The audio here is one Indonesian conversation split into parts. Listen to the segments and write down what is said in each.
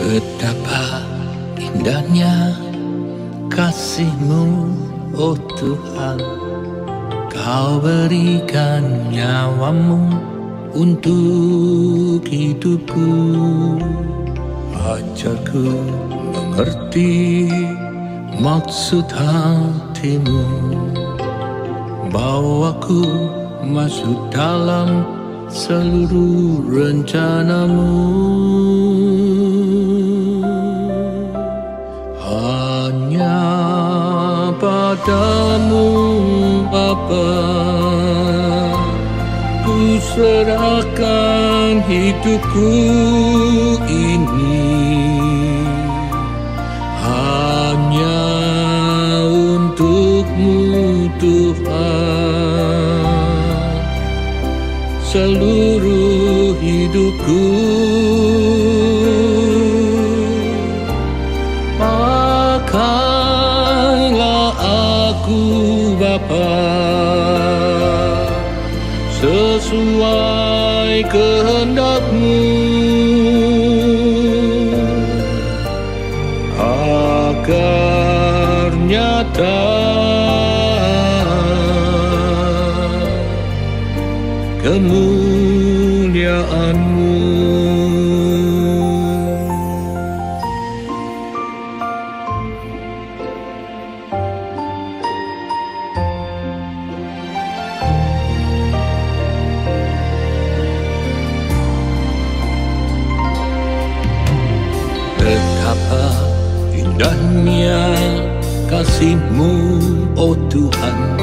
Betapa indahnya kasih-Mu, oh Tuhan. Kau berikan nyawa-Mu untuk hidupku. Ajarku mengerti maksud hati-Mu, bawaku masuk dalam seluruh rencana-Mu. Hanya padamu Bapa ku serahkan hidupku ini, hanya untuk-Mu Tuhan, seluruh hidupku. Pakailah aku Bapa sesuai kehendak-Mu, agar nyata kemuliaan-Mu. Betapa indahnya kasih-Mu, oh Tuhan.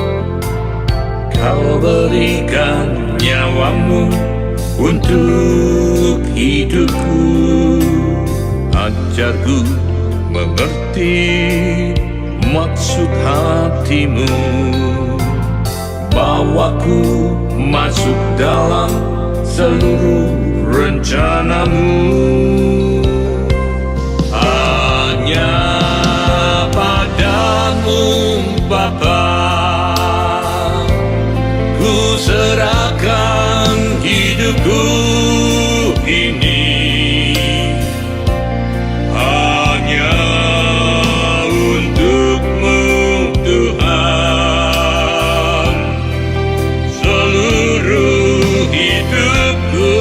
Kau berikan nyawa-Mu untuk hidupku. Ajarku mengerti maksud hati-Mu, bawaku masuk dalam seluruh rencana-Mu. Hanya padamu Bapa ku serahkan hidupku ini, hanya untuk-Mu Tuhan, seluruh hidupku.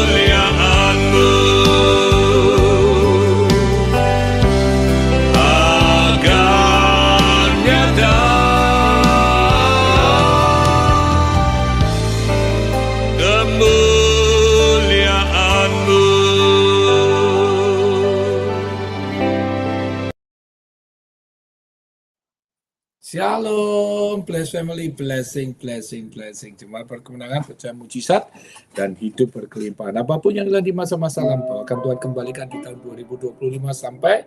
kemuliaan-Mu. Shalom, bless family, blessing. Jemaat perkemenangan, percaya mujizat, dan hidup berkelimpahan. Apapun yang telah di masa-masa lampau, akan Tuhan kembalikan di tahun 2025 sampai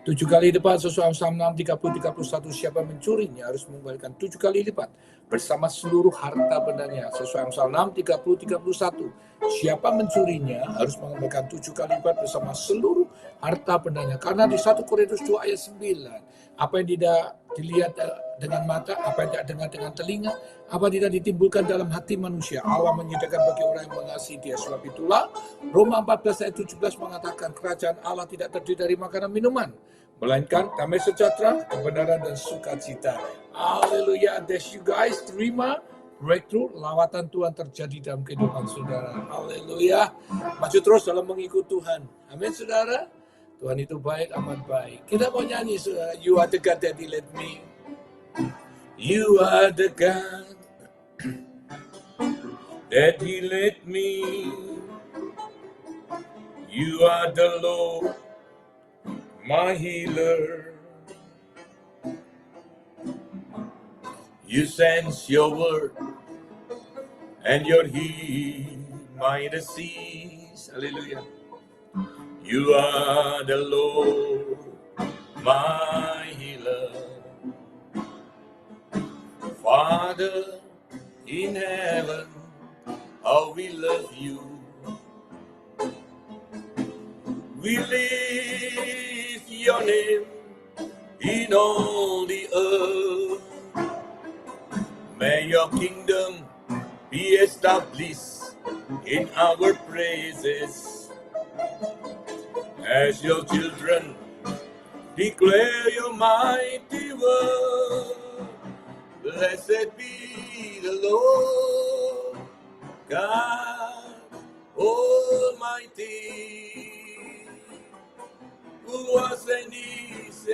7 kali lipat. Sesuai Amsal 6, 30, 31, siapa mencurinya harus mengembalikan 7 kali lipat bersama seluruh harta bendanya. Sesuai Amsal 6, 30, 31, siapa mencurinya harus mengembalikan 7 kali lipat bersama seluruh harta bendanya. Karena di 1 Korintus 2 ayat 9, apa yang tidak dilihat dengan mata, apa yang tidak dengar dengan telinga, apa tidak ditimbulkan dalam hati manusia, Allah menyediakan bagi orang yang mengasihi Dia. Sebab itulah Roma 14 ayat 17 mengatakan kerajaan Allah tidak terdiri dari makanan minuman, melainkan damai sejahtera, kebenaran, dan sukacita. Haleluya. That's you guys, terima breakthrough, lawatan Tuhan terjadi dalam kehidupan saudara. Haleluya. Maju terus dalam mengikut Tuhan. Amin saudara. Tuhan itu baik, amat baik. Kita mau nyanyi saudara. You are the God that He led me. You are the God that He led me. You are the Lord, my healer. You send your word and your heal my disease. Hallelujah. You are the Lord, my healer. Father in heaven, how we love you. We lift your name in all the earth. May your kingdom be established in our praises. As your children declare your mighty word. Blessed be the Lord God Almighty, who was and is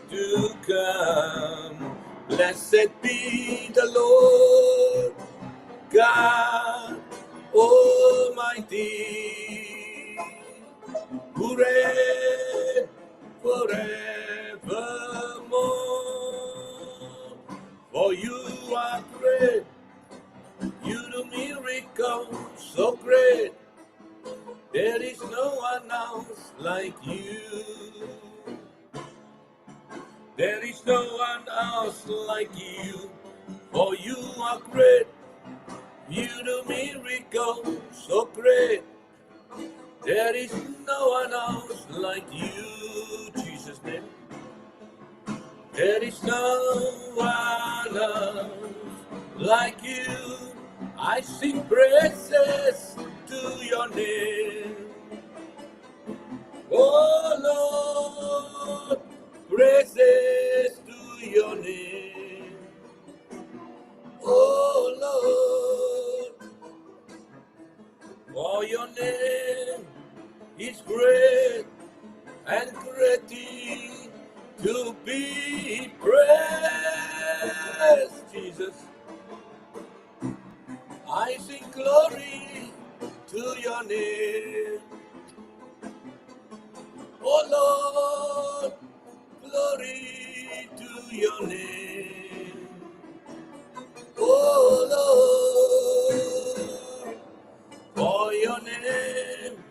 to come. Blessed be the Lord God Almighty, who reigns forevermore. For you are great, you do miracles so great. There is no one else like you. There is no one else like you. For you are great, you do miracles so great. There is no one else like you, Jesus' name. There is no one else like you. I sing praises to your name. Oh Lord, praises to your name. Oh Lord, for your name is great and greatly to be praised, Jesus. I sing glory to your name. Oh Lord, glory to your name. Oh Lord, for your name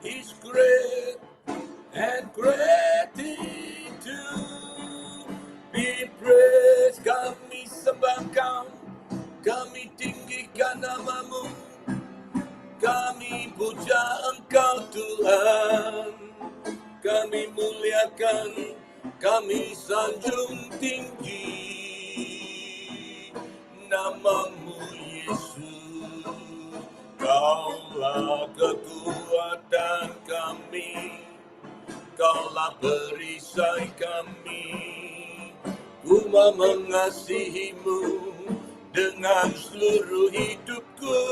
is great and greatly to be praised. Kami sembah Kau, kami tinggikan namamu, kami puja Engkau Tuhan, kami muliakan, kami sanjung tinggi namamu Yesus. Kaulah kekuatan kami, Kaulah perisai kami. Ku mau mengasihimu dengan seluruh hidupku.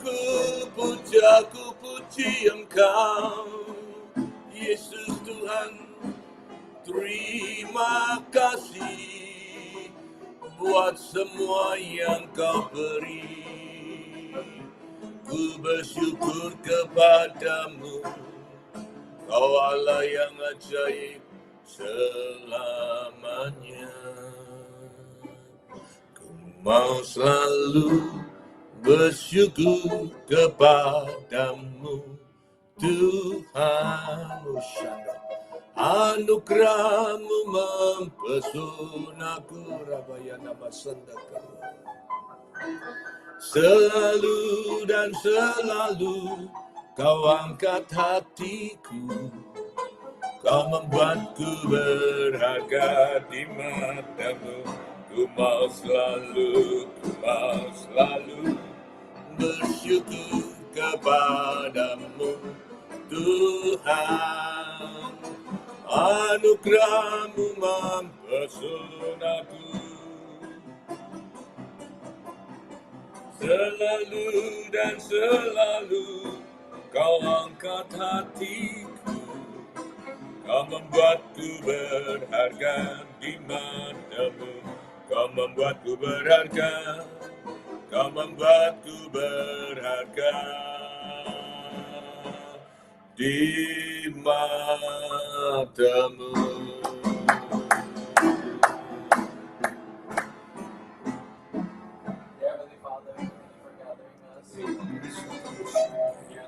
Ku puji Engkau, Yesus Tuhan. Terima kasih buat semua yang Kau beri. Ku bersyukur kepadamu, Kau Allah yang ajaib, selamanya. Ku mau selalu bersyukur kepadamu, Tuhan. Anugerahmu mempesonaku, Rabaya nama sendaka. Selalu dan selalu kau angkat hatiku, kau membuatku berharga di matamu. Ku mau selalu bersyukur kepadamu, Tuhan. Anugerahmu mempesonaku. Selalu dan selalu kau angkat hatiku, kau membuatku berharga di matamu. Kau membuatku berharga, kau membuatku berharga di matamu. Heavenly Father, thank you for gathering us here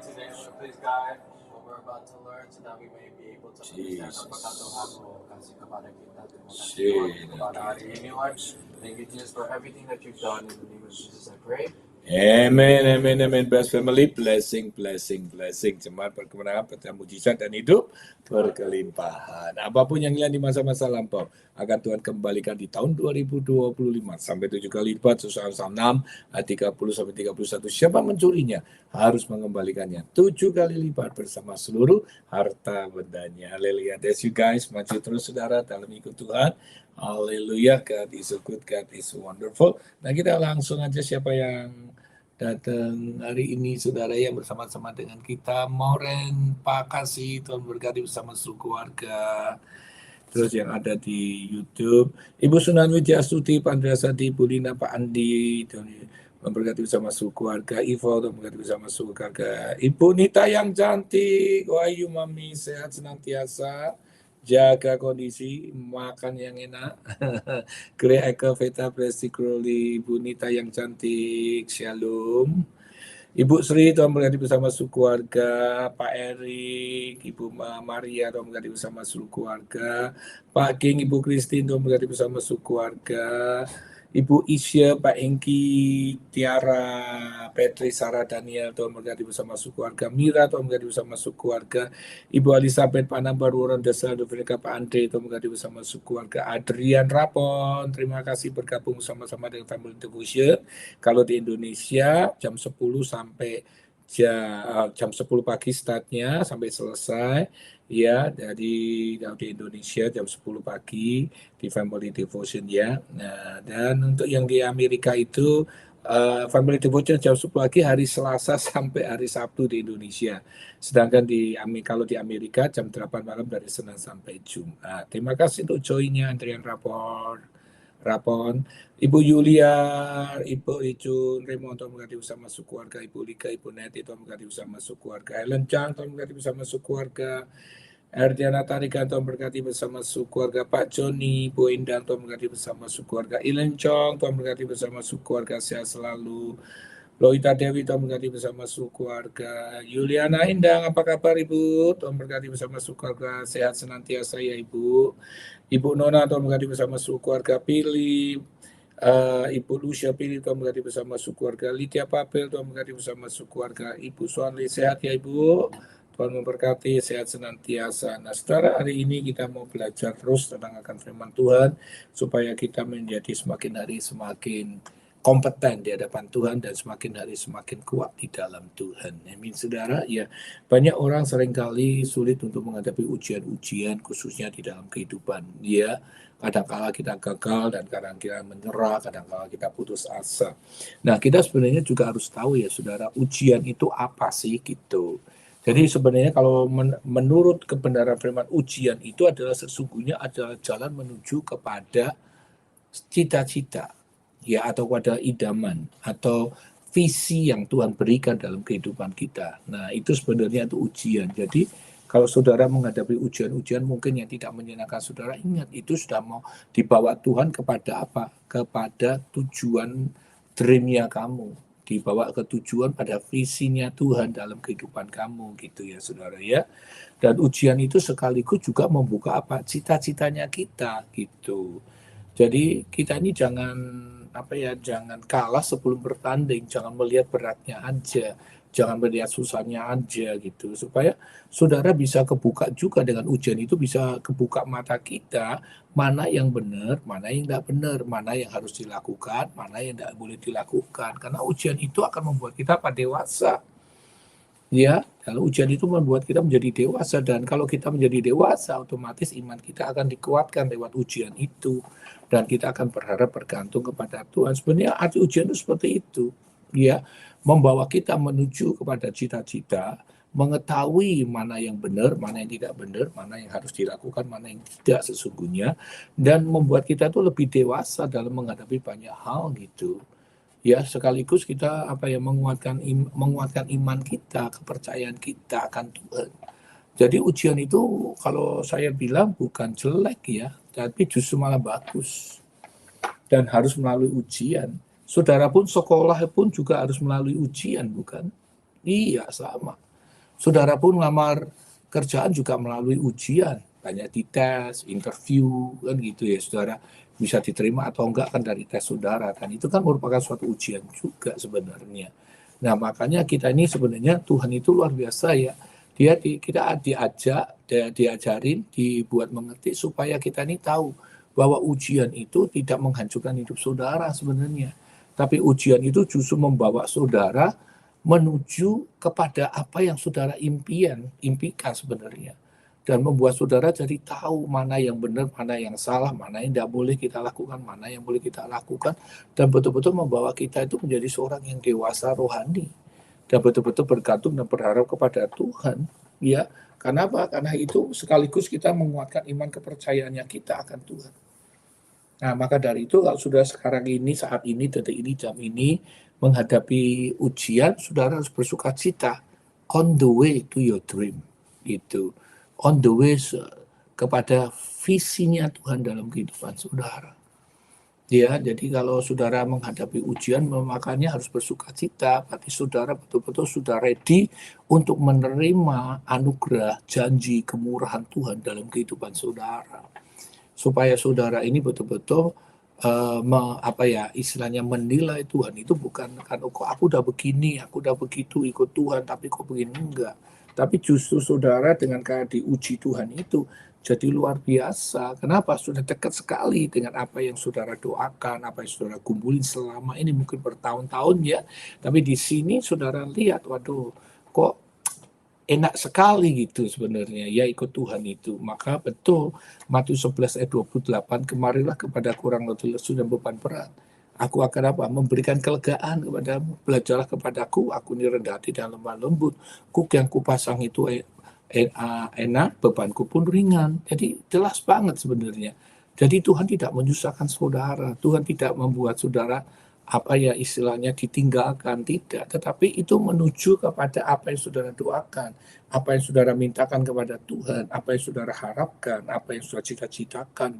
today. Lord, please guide what we're about to learn so that we may be able to understand apakah Tuhan mau kasih kepada kita. Terima kasih Tuhan kepada hari ini, Lord. Thank you Jesus for everything that you've done. In the name of Jesus I pray. Amen, amen, amen. Best family, blessing, blessing, blessing. Jemaat perkemenangan, pencapaian mujizat dan hidup berkelimpahan. Apapun yang hilang di masa-masa lampau, akan Tuhan kembalikan di tahun 2025 sampai 7 kali lipat. Susah 6 ayat 30 sampai 31. Siapa mencurinya harus mengembalikannya 7 kali lipat bersama seluruh harta bendanya. Haleluya. That's you guys, maju terus saudara dalam ikut Tuhan. Haleluya, God is so good, God is wonderful. Nah, kita langsung aja siapa yang datang hari ini, saudara yang bersama-sama dengan kita. Moren, Pak Kasih, Tuhan berkati bersama seluruh keluarga. Terus yang ada di YouTube, Ibu Sunan Widiastuti, Pak Andrasati, Bu Lina, Pak Andi, Tuhan memberkati bersama seluruh keluarga. Ivo, Tuhan memberkati bersama seluruh keluarga. Ibu Nita yang cantik, Wahyu Mami, sehat senantiasa. Jaga kondisi, makan yang enak. Gre Eka Veta Presti Kroli, Ibu Nita yang cantik, Shalom. Ibu Sri, Tuhan berkati bersama seluruh keluarga. Pak Erik, Ibu Maria, Tuhan berkati bersama seluruh keluarga. Pak King, Ibu Christine, Tuhan berkati bersama seluruh keluarga. Ibu Isya, Pak Engki, Tiara, Petri, Sarah, Daniel, Tuhan berkati bersama seluruh keluarga. Mira, Tuhan berkati bersama seluruh keluarga. Ibu Elizabeth, Pak Nambar, Warren, Desa, Dominika, Pak Andre, Tuhan berkati bersama seluruh keluarga. Adrian Rapon, terima kasih bergabung sama-sama dengan Family Devotion. Kalau di Indonesia, jam 10 sampai jam 10 pagi startnya sampai selesai. Ya, di Indonesia jam 10 pagi di Family Devotion ya. Nah, dan untuk yang di Amerika itu Family Devotion jam 10 pagi hari Selasa sampai hari Sabtu di Indonesia. Sedangkan kalau di Amerika jam 8 malam dari Senin sampai Jumat. Terima kasih untuk joinnya Adrian Rapon, Ibu Yulia, Ibu Icun, Raymond, Tuhan berkati bersama keluarga, Ibu Lika, Ibu Neti, Tuhan berkati bersama keluarga, Ellen Chang, Tuhan berkati bersama keluarga, Erdiana Tarika, Tuhan berkati bersama keluarga, Pak Joni, Bu Indah, Tuhan berkati bersama keluarga, Ilen Chong, Tuhan berkati bersama keluarga, sehat selalu. Loita Dewi, Tuhan berkati bersama keluarga. Yuliana Indang, apa kabar Ibu? Tuhan berkati bersama keluarga, sehat senantiasa ya Ibu. Ibu Nona, Tuhan berkati bersama keluarga. Pilih, Ibu Lucia Pilih, Tuhan berkati bersama keluarga. Lydia Papel, Tuhan berkati bersama keluarga. Ibu Suanli, sehat ya Ibu. Tuhan memberkati, sehat senantiasa. Nah, setelah hari ini kita mau belajar terus tentang akan firman Tuhan, supaya kita menjadi semakin hari semakin kompeten di hadapan Tuhan dan semakin hari semakin kuat di dalam Tuhan. Amin, saudara. Ya, banyak orang seringkali sulit untuk menghadapi ujian-ujian khususnya di dalam kehidupan. Ya, kadang-kala kita gagal dan kadang-kala menyerah, kadang-kala kita putus asa. Nah, kita sebenarnya juga harus tahu ya, saudara, ujian itu apa sih gitu. Jadi sebenarnya kalau menurut kebenaran firman, ujian itu adalah sesungguhnya adalah jalan menuju kepada cita-cita. Ya, atau pada idaman atau visi yang Tuhan berikan dalam kehidupan kita. Nah, itu sebenarnya itu ujian. Jadi Kalau saudara menghadapi ujian-ujian mungkin yang tidak menyenangkan saudara, ingat itu sudah mau dibawa Tuhan kepada apa? Kepada tujuan dreamnya kamu. Dibawa ke tujuan pada visinya Tuhan dalam kehidupan kamu gitu ya saudara ya. Dan ujian itu sekaligus juga membuka apa? Cita-citanya kita gitu. Jadi kita ini jangan kalah sebelum bertanding, jangan melihat beratnya aja, jangan melihat susahnya aja gitu, supaya saudara bisa kebuka juga dengan ujian itu, bisa kebuka mata kita, mana yang benar, mana yang tidak benar, mana yang harus dilakukan, mana yang tidak boleh dilakukan, karena ujian itu akan membuat kita dewasa. Ya, kalau ujian itu membuat kita menjadi dewasa, dan kalau kita menjadi dewasa, otomatis iman kita akan dikuatkan lewat ujian itu, dan kita akan berharap bergantung kepada Tuhan. Sebenarnya arti ujian itu seperti itu, ya, membawa kita menuju kepada cita-cita, mengetahui mana yang benar, mana yang tidak benar, mana yang harus dilakukan, mana yang tidak sesungguhnya, dan membuat kita tuh lebih dewasa dalam menghadapi banyak hal gitu. Ya, sekaligus kita menguatkan iman kita, kepercayaan kita akan Tuhan. Jadi ujian itu kalau saya bilang bukan jelek ya, tapi justru malah bagus. Dan harus melalui ujian. Saudara pun sekolah pun juga harus melalui ujian, bukan? Iya, sama. Saudara pun lamar kerjaan juga melalui ujian. Banyak dites, interview, kan gitu ya saudara. Bisa diterima atau enggak kan dari tes saudara. Dan itu kan merupakan suatu ujian juga sebenarnya. Nah makanya kita ini sebenarnya Tuhan itu luar biasa ya. Kita diajarin, dibuat mengerti supaya kita ini tahu bahwa ujian itu tidak menghancurkan hidup saudara sebenarnya. Tapi ujian itu justru membawa saudara menuju kepada apa yang saudara impikan sebenarnya. Dan membuat saudara jadi tahu mana yang benar, mana yang salah, mana yang tidak boleh kita lakukan, mana yang boleh kita lakukan. Dan betul-betul membawa kita itu menjadi seorang yang dewasa rohani. Dan betul-betul bergantung dan berharap kepada Tuhan. Ya, karena apa? Karena itu sekaligus kita menguatkan iman kepercayaannya kita akan Tuhan. Nah, maka dari itu kalau sudah sekarang ini, saat ini, detik ini, jam ini, menghadapi ujian, saudara harus bersuka cita on the way to your dream. Gitu. On the way kepada visinya Tuhan dalam kehidupan saudara. Ya, jadi kalau saudara menghadapi ujian, makanya harus bersuka cita. Berarti saudara betul-betul sudah ready untuk menerima anugerah, janji, kemurahan Tuhan dalam kehidupan saudara. Supaya saudara ini betul-betul istilahnya menilai Tuhan itu bukan kan, kok aku udah begini, aku udah begitu ikut Tuhan, tapi kok begini, enggak. Tapi justru saudara dengan cara diuji Tuhan itu jadi luar biasa. Kenapa? Sudah dekat sekali dengan apa yang saudara doakan, apa yang saudara kumpulin selama ini mungkin bertahun-tahun ya. Tapi di sini saudara lihat, waduh, kok enak sekali gitu sebenarnya ya ikut Tuhan itu. Maka betul Matius 11 ayat 28, kemarilah kepada kurang letih lesu dan beban berat. Aku akan memberikan kelegaan kepadamu. Belajarlah kepadaku, aku ini rendah hati dan lemah lembut. Kuk yang kupasang itu enak, bebanku pun ringan. Jadi jelas banget sebenarnya. Jadi Tuhan tidak menyusahkan saudara. Tuhan tidak membuat saudara istilahnya ditinggalkan, tidak. Tetapi itu menuju kepada apa yang saudara doakan, apa yang saudara mintakan kepada Tuhan, apa yang saudara harapkan, apa yang saudara cita-citakan.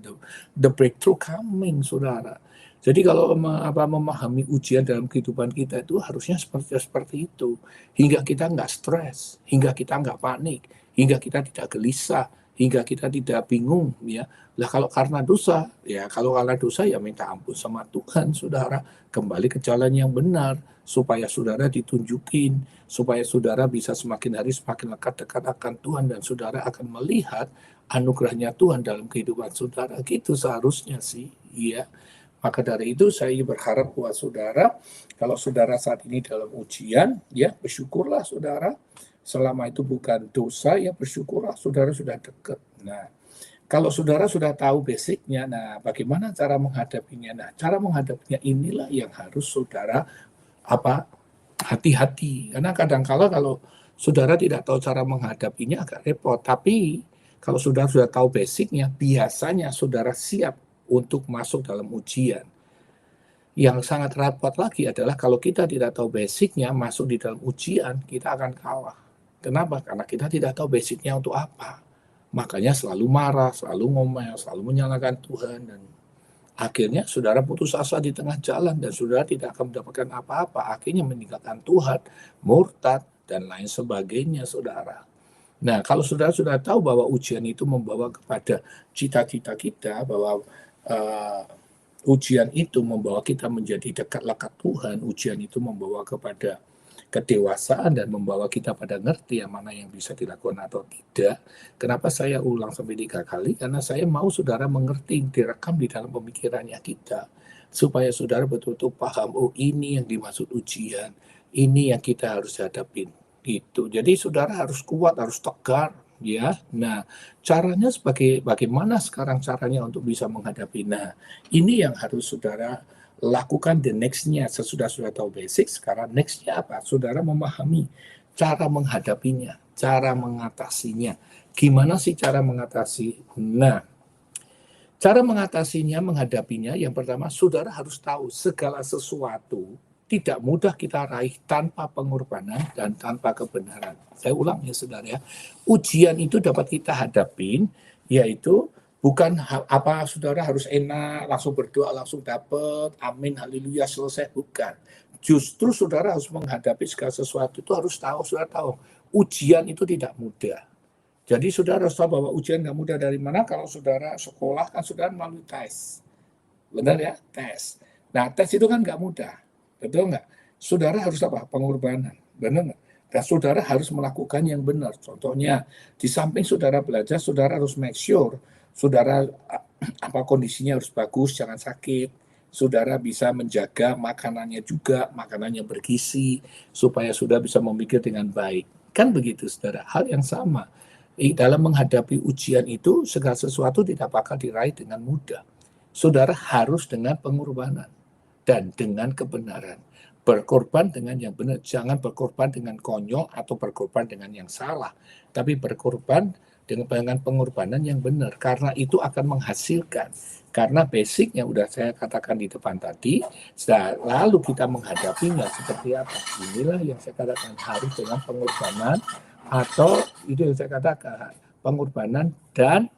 The breakthrough coming, saudara. Jadi kalau memahami ujian dalam kehidupan kita itu harusnya seperti itu. Hingga kita nggak stres, hingga kita nggak panik, hingga kita tidak gelisah, hingga kita tidak bingung. Ya, lah kalau karena dosa ya minta ampun sama Tuhan, saudara. Kembali ke jalan yang benar, supaya saudara ditunjukin, supaya saudara bisa semakin hari semakin dekat akan Tuhan, dan saudara akan melihat anugerahnya Tuhan dalam kehidupan saudara. Gitu seharusnya sih, ya. Maka dari itu saya berharap buat saudara, kalau saudara saat ini dalam ujian, ya bersyukurlah saudara. Selama itu bukan dosa, ya bersyukurlah saudara sudah dekat. Nah, kalau saudara sudah tahu basicnya, nah bagaimana cara menghadapinya? Nah, cara menghadapinya inilah yang harus saudara hati-hati. Karena kadang-kala kalau saudara tidak tahu cara menghadapinya agak repot. Tapi kalau saudara sudah tahu basicnya, biasanya saudara siap untuk masuk dalam ujian. Yang sangat repot lagi adalah kalau kita tidak tahu basicnya, masuk di dalam ujian, kita akan kalah. Kenapa? Karena kita tidak tahu basicnya untuk apa. Makanya selalu marah, selalu ngomel, selalu menyalahkan Tuhan, dan akhirnya saudara putus asa di tengah jalan dan saudara tidak akan mendapatkan apa-apa. Akhirnya meninggalkan Tuhan, murtad, dan lain sebagainya, saudara. Nah, kalau saudara sudah tahu bahwa ujian itu membawa kepada cita-cita kita, bahwa ujian itu membawa kita menjadi dekat lekat Tuhan, ujian itu membawa kepada kedewasaan dan membawa kita pada ngerti yang mana yang bisa dilakukan atau tidak. Kenapa saya ulang sampai 3 kali? Karena saya mau saudara mengerti, direkam di dalam pemikirannya kita, supaya saudara betul-betul paham, oh ini yang dimaksud ujian, ini yang kita harus hadapin. Gitu. Jadi saudara harus kuat, harus tegar, ya. Nah, caranya bagaimana sekarang caranya untuk bisa menghadapi? Nah, ini yang harus saudara lakukan the next-nya. Sesudah sudah tahu basic, sekarang next-nya apa? Saudara memahami cara menghadapinya, cara mengatasinya. Gimana sih cara mengatasi? Nah, cara mengatasinya, menghadapinya, yang pertama saudara harus tahu segala sesuatu tidak mudah kita raih tanpa pengorbanan dan tanpa kebenaran. Saya ulang ya saudara ya. Ujian itu dapat kita hadapin, yaitu bukan apa saudara harus enak, langsung berdoa, langsung dapat, amin, haleluya, selesai. Bukan. Justru saudara harus menghadapi segala sesuatu itu harus tahu, saudara tahu. Ujian itu tidak mudah. Jadi saudara harus tahu bahwa ujian nggak mudah dari mana. Kalau saudara sekolah kan saudara melalui tes. Benar ya? Tes. Nah tes itu kan nggak mudah. Betul nggak? Saudara harus apa? Pengorbanan. Benar nggak? Dan saudara harus melakukan yang benar. Contohnya, di samping saudara belajar, saudara harus make sure saudara apa kondisinya harus bagus, jangan sakit. Saudara bisa menjaga makanannya juga, makanannya bergizi, supaya saudara bisa memikir dengan baik. Kan begitu, saudara. Hal yang sama. Dalam menghadapi ujian itu, segala sesuatu tidak bakal diraih dengan mudah. Saudara harus dengan pengorbanan dan dengan kebenaran. Berkorban dengan yang benar. Jangan berkorban dengan konyol atau berkorban dengan yang salah. Tapi berkorban dengan pengorbanan yang benar, karena itu akan menghasilkan. Karena basicnya udah saya katakan di depan tadi, lalu kita menghadapinya seperti apa. Inilah yang saya katakan harus dengan pengorbanan, atau itu yang saya katakan pengorbanan dan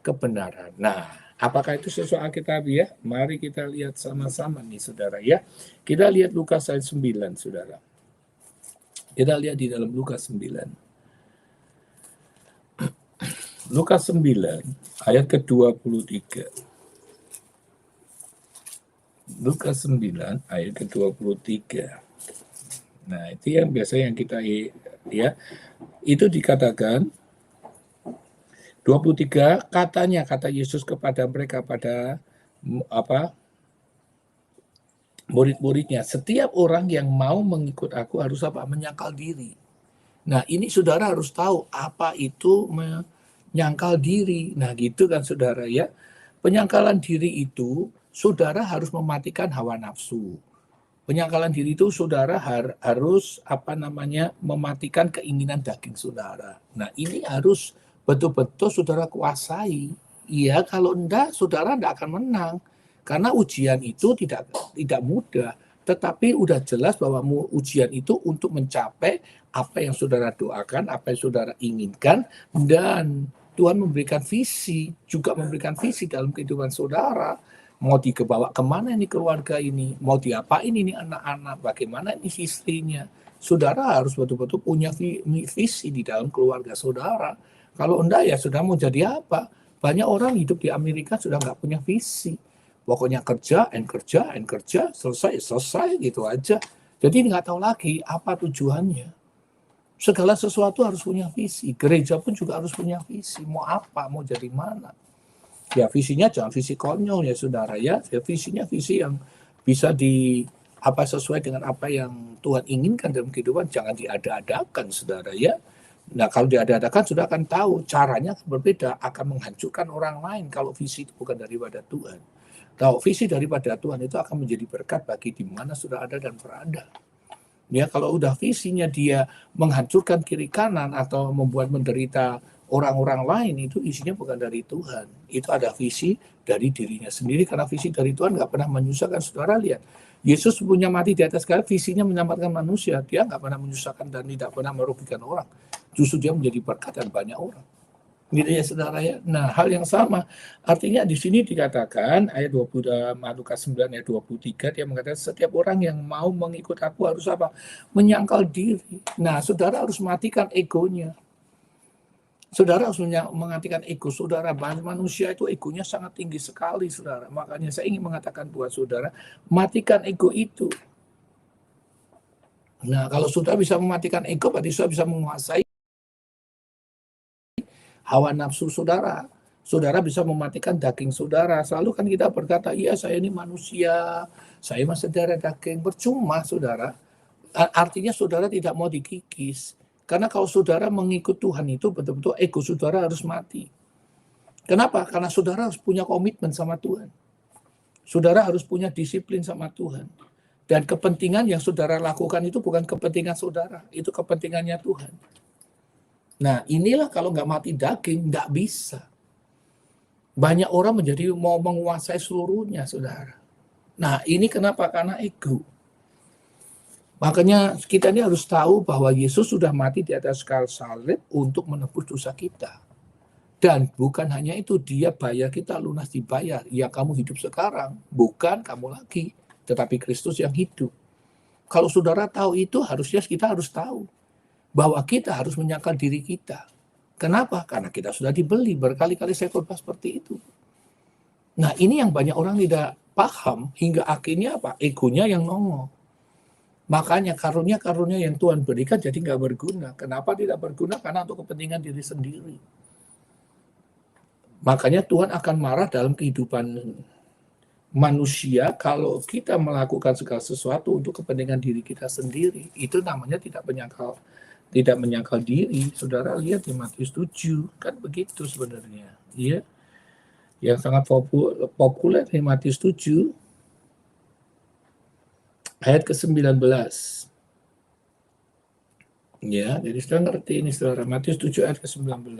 kebenaran. Nah, apakah itu sesuai Alkitabiah? Mari kita lihat sama-sama nih saudara ya. Kita lihat Lukas ayat 9 saudara. Kita lihat di dalam Lukas 9. Lukas 9 ayat ke-23. Lukas 9 ayat ke-23. Nah, itu yang biasa yang kita ya. Itu dikatakan 23, kata Yesus kepada mereka, pada murid-muridnya, setiap orang yang mau mengikut aku harus apa? Menyangkal diri. Nah, ini saudara harus tahu apa itu menyangkal diri. Nah, gitu kan saudara ya. Penyangkalan diri itu saudara harus mematikan hawa nafsu. Penyangkalan diri itu saudara harus mematikan keinginan daging saudara. Nah, ini harus betul-betul saudara kuasai. Ya, kalau enggak saudara enggak akan menang. Karena ujian itu tidak mudah, tetapi udah jelas bahwa ujian itu untuk mencapai apa yang saudara doakan, apa yang saudara inginkan, dan Tuhan memberikan visi, juga memberikan visi dalam kehidupan saudara. Mau dibawa kemana ini keluarga ini, mau diapain ini anak-anak, bagaimana ini istrinya. Saudara harus betul-betul punya visi di dalam keluarga saudara. Kalau enggak ya saudara mau jadi apa? Banyak orang hidup di Amerika sudah nggak punya visi. Pokoknya kerja, selesai gitu aja. Jadi nggak tahu lagi apa tujuannya. Segala sesuatu harus punya visi. Gereja pun juga harus punya visi. Mau apa, mau jadi mana. Ya visinya jangan visi konyol ya saudara ya. Visinya visi yang bisa sesuai dengan apa yang Tuhan inginkan dalam kehidupan. Jangan diada-adakan saudara ya. Nah kalau diada-adakan sudah akan tahu caranya berbeda, akan menghancurkan orang lain kalau visi itu bukan daripada Tuhan. Tahu visi daripada Tuhan itu akan menjadi berkat bagi di mana sudah ada dan berada. Ya kalau udah visinya dia menghancurkan kiri kanan atau membuat menderita orang-orang lain, itu isinya bukan dari Tuhan. Itu ada visi dari dirinya sendiri, karena visi dari Tuhan nggak pernah menyusahkan. Saudara lihat, Yesus punya mati di atas kayu, visinya menyelamatkan manusia. Dia nggak pernah menyusahkan dan tidak pernah merugikan orang. Justru dia menjadi berkat dan banyak orang. Gitu ya saudara ya. Nah, hal yang sama artinya di sini dikatakan ayat 20 Lukas 9 ayat 23 dia mengatakan setiap orang yang mau mengikut aku harus apa? Menyangkal diri. Nah, saudara harus matikan egonya. Saudara harus mengatakan ego saudara. Manusia itu egonya sangat tinggi sekali saudara. Makanya saya ingin mengatakan buat saudara, matikan ego itu. Nah, kalau saudara bisa mematikan ego, berarti saudara bisa menguasai hawa nafsu saudara. Saudara bisa mematikan daging saudara. Selalu kan kita berkata, iya saya ini manusia, saya masih darah daging. Percuma saudara. Artinya saudara tidak mau dikikis. Karena kalau saudara mengikut Tuhan itu betul-betul ego saudara harus mati. Kenapa? Karena saudara harus punya komitmen sama Tuhan. Saudara harus punya disiplin sama Tuhan. Dan kepentingan yang saudara lakukan itu bukan kepentingan saudara, itu kepentingannya Tuhan. Nah, inilah kalau nggak mati daging, nggak bisa. Banyak orang menjadi mau menguasai seluruhnya, saudara. Nah, ini kenapa? Karena ego. Makanya kita ini harus tahu bahwa Yesus sudah mati di atas kayu salib untuk menebus dosa kita. Dan bukan hanya itu, dia bayar kita lunas dibayar. Ya kamu hidup sekarang, bukan kamu lagi, tetapi Kristus yang hidup. Kalau saudara tahu itu, harusnya kita harus tahu bahwa kita harus menyangkal diri kita. Kenapa? Karena kita sudah dibeli. Berkali-kali saya khotbah seperti itu. Nah, ini yang banyak orang tidak paham, hingga akhirnya apa? Egonya yang nongol. Makanya karunia-karunia yang Tuhan berikan jadi nggak berguna. Kenapa tidak berguna? Karena untuk kepentingan diri sendiri. Makanya Tuhan akan marah dalam kehidupan manusia kalau kita melakukan segala sesuatu untuk kepentingan diri kita sendiri. Itu namanya tidak menyangkal diri. Saudara lihat di Matius 7, kan begitu sebenarnya. Ya. Yang sangat populer di Matius 7 ayat ke-19. Ya, jadi saudara ngerti ini saudara. Matius 7 ayat ke-19.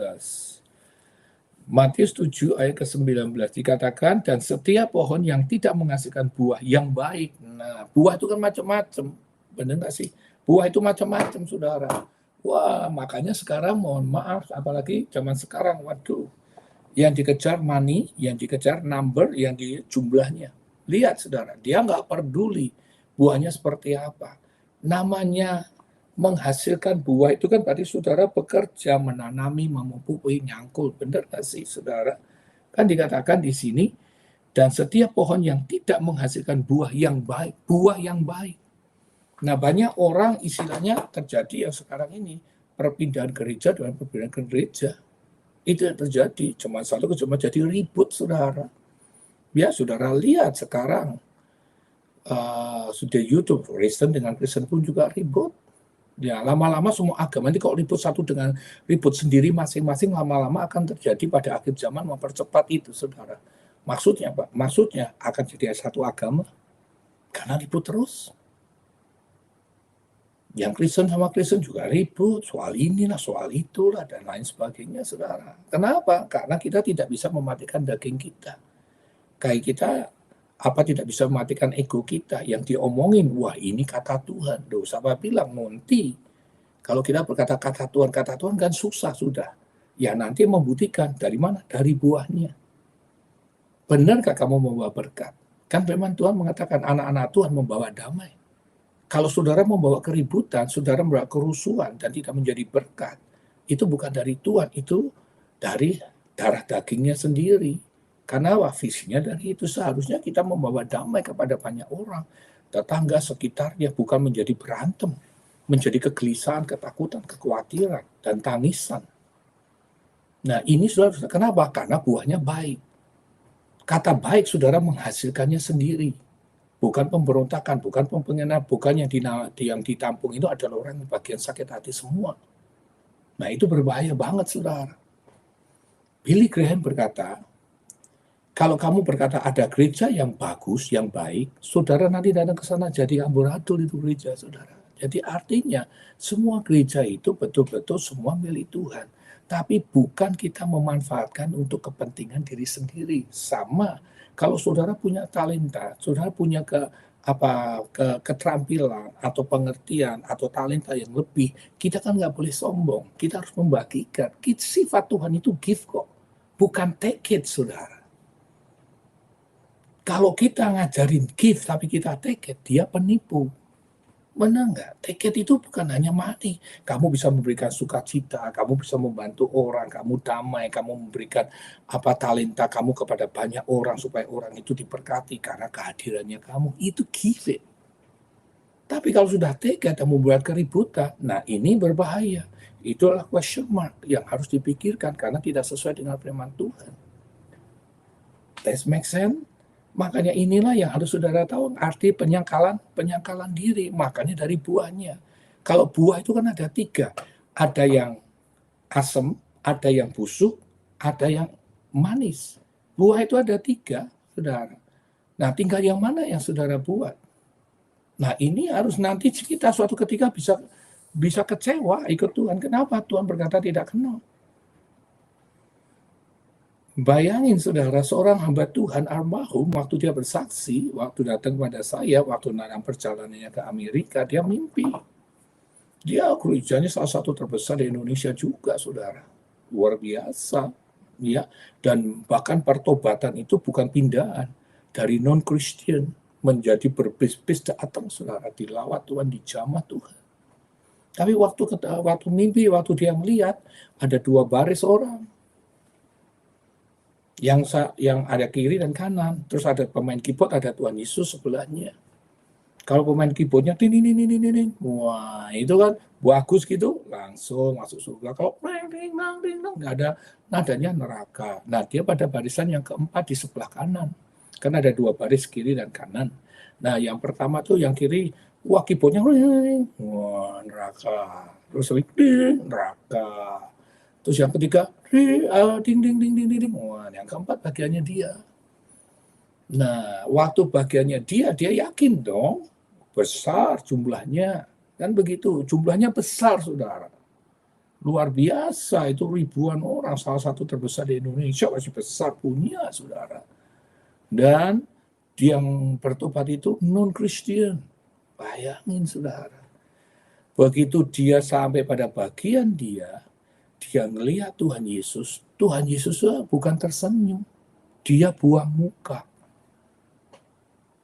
Matius 7 ayat ke-19 dikatakan, dan setiap pohon yang tidak menghasilkan buah yang baik. Nah, buah itu kan macam-macam. Benar nggak sih? Buah itu macam-macam, saudara. Wah, makanya sekarang mohon maaf, apalagi zaman sekarang, waduh. Yang dikejar money, yang dikejar number, yang di jumlahnya. Lihat, saudara, dia nggak peduli buahnya seperti apa. Namanya menghasilkan buah itu kan berarti saudara bekerja, menanami, memupuk, nyangkul. Benar nggak sih, saudara? Kan dikatakan di sini, dan setiap pohon yang tidak menghasilkan buah yang baik, buah yang baik. Nah, banyak orang istilahnya terjadi yang sekarang ini, perpindahan gereja dengan perpindahan gereja. Itu yang terjadi, cuma jadi ribut, saudara. Ya, saudara lihat sekarang, sudah YouTube, Kristen dengan Kristen pun juga ribut. Ya, lama-lama semua agama ini kalau ribut satu dengan ribut sendiri masing-masing, lama-lama akan terjadi pada akhir zaman mempercepat itu, saudara. Maksudnya, Pak? Maksudnya akan jadi satu agama karena ribut terus. Yang Kristen sama Kristen juga ribut soal inilah, soal itulah, dan lain sebagainya, saudara. Kenapa? Karena kita tidak bisa mematikan daging kita. Kayak kita tidak bisa mematikan ego kita yang diomongin, wah ini kata Tuhan. Loh, siapa bilang nanti kalau kita berkata kata Tuhan kan susah sudah. Ya nanti membuktikan dari mana? Dari buahnya. Benarkah kamu membawa berkat? Kan firman Tuhan mengatakan anak-anak Tuhan membawa damai. Kalau saudara membawa keributan, saudara membawa kerusuhan dan tidak menjadi berkat, itu bukan dari Tuhan, itu dari darah dagingnya sendiri. Karena visinya dari itu seharusnya kita membawa damai kepada banyak orang, tetangga sekitarnya, bukan menjadi berantem, menjadi kegelisahan, ketakutan, kekhawatiran, dan tangisan. Nah ini saudara, kenapa? Karena buahnya baik. Kata baik saudara menghasilkannya sendiri, bukan pemberontakan, bukan penghinaan, bukan yang ditampung itu adalah orang yang bagian sakit hati semua. Nah itu berbahaya banget saudara. Billy Graham berkata, kalau kamu berkata ada gereja yang bagus, yang baik, saudara nanti datang ke sana jadi amburadul itu gereja, saudara. Jadi artinya semua gereja itu betul-betul semua milik Tuhan. Tapi bukan kita memanfaatkan untuk kepentingan diri sendiri. Sama, kalau saudara punya talenta, saudara punya keterampilan atau pengertian atau talenta yang lebih, kita kan nggak boleh sombong. Kita harus membagikan. Sifat Tuhan itu give kok, bukan take it, saudara. Kalau kita ngajarin give tapi kita take it, dia penipu. Benar nggak? Take it itu bukan hanya money. Kamu bisa memberikan sukacita, kamu bisa membantu orang, kamu damai, kamu memberikan talenta kamu kepada banyak orang supaya orang itu diberkati karena kehadirannya kamu. Itu give it. Tapi kalau sudah take it dan membuat keributan, nah ini berbahaya. Itulah question mark yang harus dipikirkan karena tidak sesuai dengan firman Tuhan. That makes sense? Makanya inilah yang harus saudara tahu, arti penyangkalan diri. Makanya dari buahnya. Kalau buah itu kan ada 3. Ada yang asam, ada yang busuk, ada yang manis. Buah itu ada 3, saudara. Nah, tinggal yang mana yang saudara buat. Nah, ini harus nanti kita suatu ketika bisa kecewa ikut Tuhan. Kenapa? Tuhan berkata tidak kenal. Bayangin saudara, seorang hamba Tuhan almarhum waktu dia bersaksi, waktu datang kepada saya, waktu dalam perjalanannya ke Amerika, dia mimpi. Dia gerejanya salah satu terbesar di Indonesia juga, saudara. Luar biasa. Ya. Dan bahkan pertobatan itu bukan pindahan. Dari non-Christian menjadi berbis-bis datang, saudara. Dilawat Tuhan, dijamah Tuhan. Tapi waktu mimpi, waktu dia melihat, ada 2 baris orang. Yang ada kiri dan kanan, terus ada pemain keyboard, ada Tuhan Yesus sebelahnya. Kalau pemain keyboardnya wah itu kan bagus gitu, langsung masuk surga. Kalau nggak ada nadanya neraka. Nah dia pada barisan yang keempat di sebelah kanan, kan ada 2 baris kiri dan kanan. Nah yang pertama tuh yang kiri, wah keyboardnya wah neraka, terus neraka. Terus yang ketiga, ding. Wah, yang keempat bagiannya dia. Nah, waktu bagiannya dia yakin dong, besar jumlahnya. Kan begitu, jumlahnya besar, saudara. Luar biasa, itu ribuan orang, salah satu terbesar di Indonesia, masih besar punya, saudara. Dan yang bertobat itu non-Christian. Bayangin, saudara. Begitu dia sampai pada bagian dia ngelihat Tuhan Yesus bukan tersenyum, dia buang muka.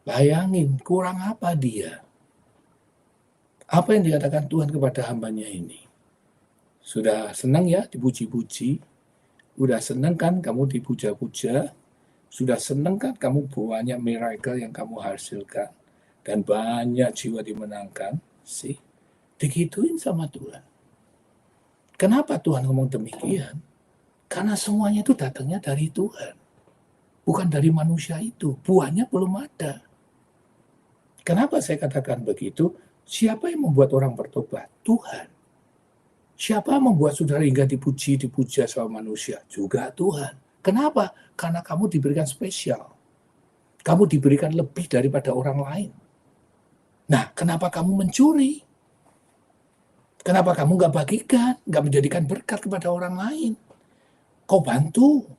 Bayangin, kurang apa dia? Apa yang dikatakan Tuhan kepada hambanya ini? Sudah senang ya dipuji-puji? Sudah senang kan kamu dipuja-puja? Sudah senang kan kamu banyak miracle yang kamu hasilkan? Dan banyak jiwa dimenangkan? Sih, digituin sama Tuhan. Kenapa Tuhan ngomong demikian? Karena semuanya itu datangnya dari Tuhan. Bukan dari manusia itu. Buahnya belum ada. Kenapa saya katakan begitu? Siapa yang membuat orang bertobat? Tuhan. Siapa yang membuat saudara hingga dipuja sama manusia? Juga Tuhan. Kenapa? Karena kamu diberikan spesial. Kamu diberikan lebih daripada orang lain. Nah, kenapa kamu mencuri? Kenapa kamu nggak bagikan, nggak menjadikan berkat kepada orang lain? Kau bantu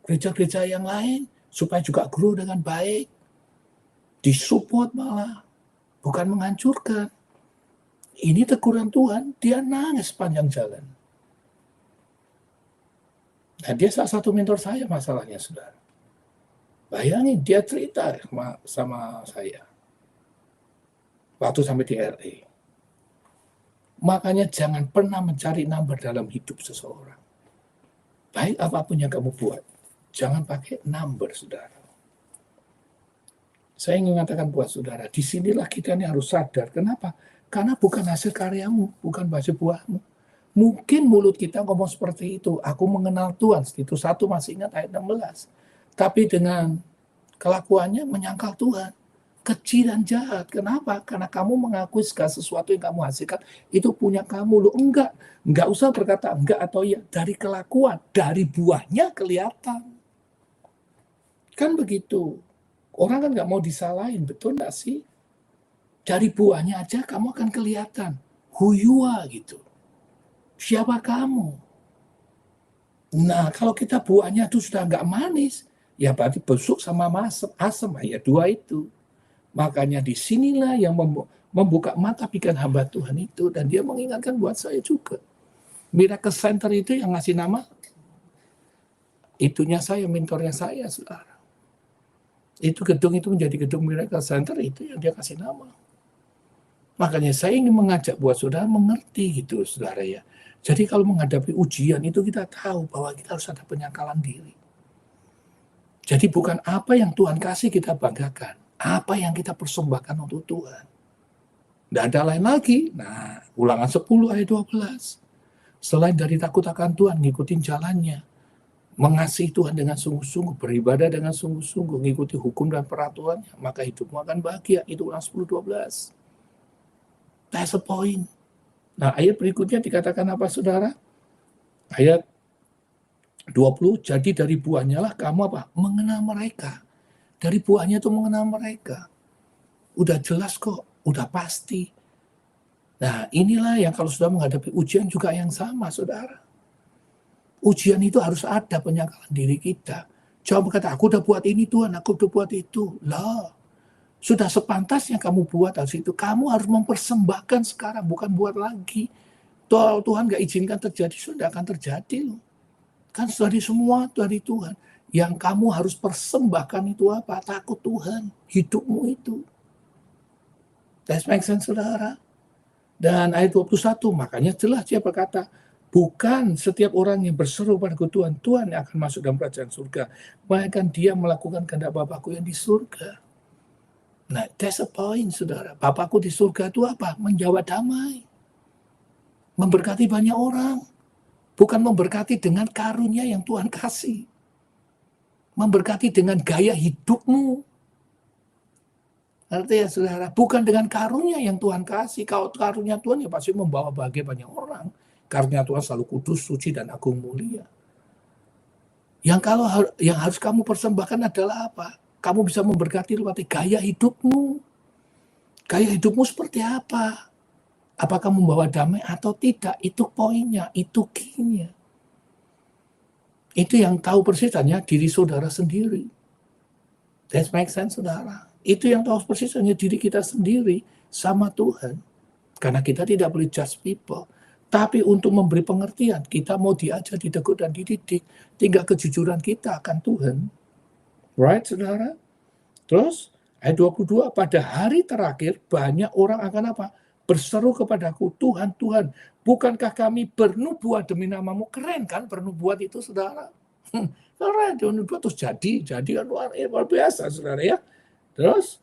gereja-gereja yang lain supaya juga grow dengan baik. Disupport malah, bukan menghancurkan. Ini teguran Tuhan, dia nangis sepanjang jalan. Nah, dia salah satu mentor saya masalahnya, saudara. Bayangin, dia cerita sama saya. Waktu sampai di LA. Makanya jangan pernah mencari number dalam hidup seseorang. Baik apapun yang kamu buat, jangan pakai number, saudara. Saya ingin mengatakan buat saudara, disinilah kita ini harus sadar. Kenapa? Karena bukan hasil karyamu, bukan hasil buahmu. Mungkin mulut kita ngomong seperti itu, aku mengenal Tuhan, itu 1 masih ingat ayat 16. Tapi dengan kelakuannya menyangkal Tuhan. Kecil dan jahat. Kenapa? Karena kamu mengakui segala sesuatu yang kamu hasilkan itu punya kamu. Lu enggak usah berkata enggak atau iya. Dari kelakuan, dari buahnya kelihatan. Kan begitu. Orang kan nggak mau disalahin, betul nggak sih? Dari buahnya aja kamu akan kelihatan. Who you are gitu. Siapa kamu? Nah, kalau kita buahnya itu sudah nggak manis, ya berarti busuk sama asam, ya 2 itu. Makanya disinilah yang membuka mata pikiran hamba Tuhan itu, dan dia mengingatkan buat saya juga. Miracle Center itu yang ngasih nama, itunya saya, mentornya saya, saudara. Itu gedung itu menjadi gedung Miracle Center, itu yang dia kasih nama. Makanya saya ingin mengajak buat saudara mengerti gitu, saudara ya. Jadi kalau menghadapi ujian itu kita tahu bahwa kita harus ada penyangkalan diri. Jadi bukan apa yang Tuhan kasih kita banggakan, apa yang kita persembahkan untuk Tuhan. Tidak ada lain lagi. Nah, Ulangan 10 ayat 12. Selain dari takut akan Tuhan, ngikutin jalannya, mengasihi Tuhan dengan sungguh-sungguh, beribadah dengan sungguh-sungguh, ngikuti hukum dan peraturannya, maka hidupmu akan bahagia. Itu Ulangan 10:12. That's the point. Nah, ayat berikutnya dikatakan apa, saudara? Ayat 20, jadi dari buahnya lah kamu apa? Mengenal mereka. Dari buahnya itu mengenal mereka. Udah jelas kok, udah pasti. Nah, inilah yang kalau sudah menghadapi ujian juga yang sama, saudara. Ujian itu harus ada penyangkalan diri kita. Jangan berkata, aku udah buat ini Tuhan, aku udah buat itu. Lah, sudah sepantasnya kamu buat harus itu. Kamu harus mempersembahkan sekarang, bukan buat lagi. Tuhan gak izinkan terjadi, sudah akan terjadi loh. Kan dari semua dari Tuhan. Yang kamu harus persembahkan itu apa? Takut Tuhan, hidupmu itu. That makes sense, saudara. Dan ayat 21, makanya jelas dia berkata, bukan setiap orang yang berseru pada Tuhan, Tuhan yang akan masuk dalam kerajaan surga. Bahkan dia melakukan kehendak Bapakku yang di surga. Nah, that's a point, saudara. Bapakku di surga itu apa? Menjawab damai. Memberkati banyak orang. Bukan memberkati dengan karunia yang Tuhan kasih. Memberkati dengan gaya hidupmu. Artinya, saudara, bukan dengan karunia yang Tuhan kasih. Kalau karunia Tuhan ya pasti membawa bahagia banyak orang. Karunia Tuhan selalu kudus, suci, dan agung mulia. Yang harus kamu persembahkan adalah apa? Kamu bisa memberkati lewat gaya hidupmu. Gaya hidupmu seperti apa? Apakah membawa damai atau tidak? Itu poinnya, itu key-nya. Itu yang tahu persis hanya diri saudara sendiri. That makes sense, saudara. Itu yang tahu persis hanya diri kita sendiri sama Tuhan. Karena kita tidak boleh judge people. Tapi untuk memberi pengertian, kita mau diajar, ditegur, dan dididik. Tinggal kejujuran kita akan Tuhan. Right, saudara? Terus, ayat 22, pada hari terakhir banyak orang akan apa? Berseru kepadaku, Tuhan, Tuhan, bukankah kami bernubuat demi namamu? Keren kan bernubuat itu, saudara? Keren, bernubuat terus jadi kan luar biasa, saudara ya. Terus,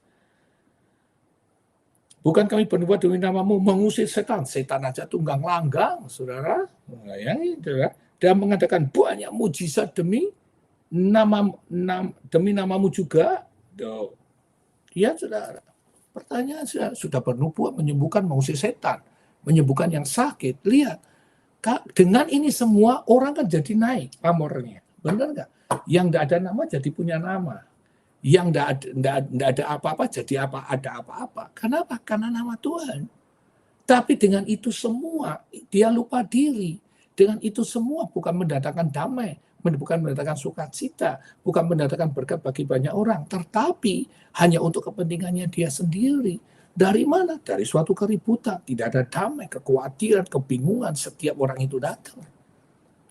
bukan kami bernubuat demi namamu mengusir setan. Setan aja tunggang langgang, saudara. Nah, ya, itu ya. Dan mengadakan banyak mujizat demi namamu juga. Ya, saudara. Pertanyaan, sudah bernubuat, menyembuhkan, mengusir setan, menyembuhkan yang sakit. Lihat, dengan ini semua orang kan jadi naik pamornya. Benar nggak? Yang tidak ada nama jadi punya nama. Yang tidak ada apa-apa jadi ada apa-apa. Kenapa? Karena nama Tuhan. Tapi dengan itu semua, dia lupa diri. Dengan itu semua bukan mendatangkan damai, bukan mendatangkan sukacita, bukan mendatangkan berkat bagi banyak orang, tetapi hanya untuk kepentingannya dia sendiri. Dari mana? Dari suatu keributan, tidak ada damai, kekhawatiran, kebingungan setiap orang itu datang.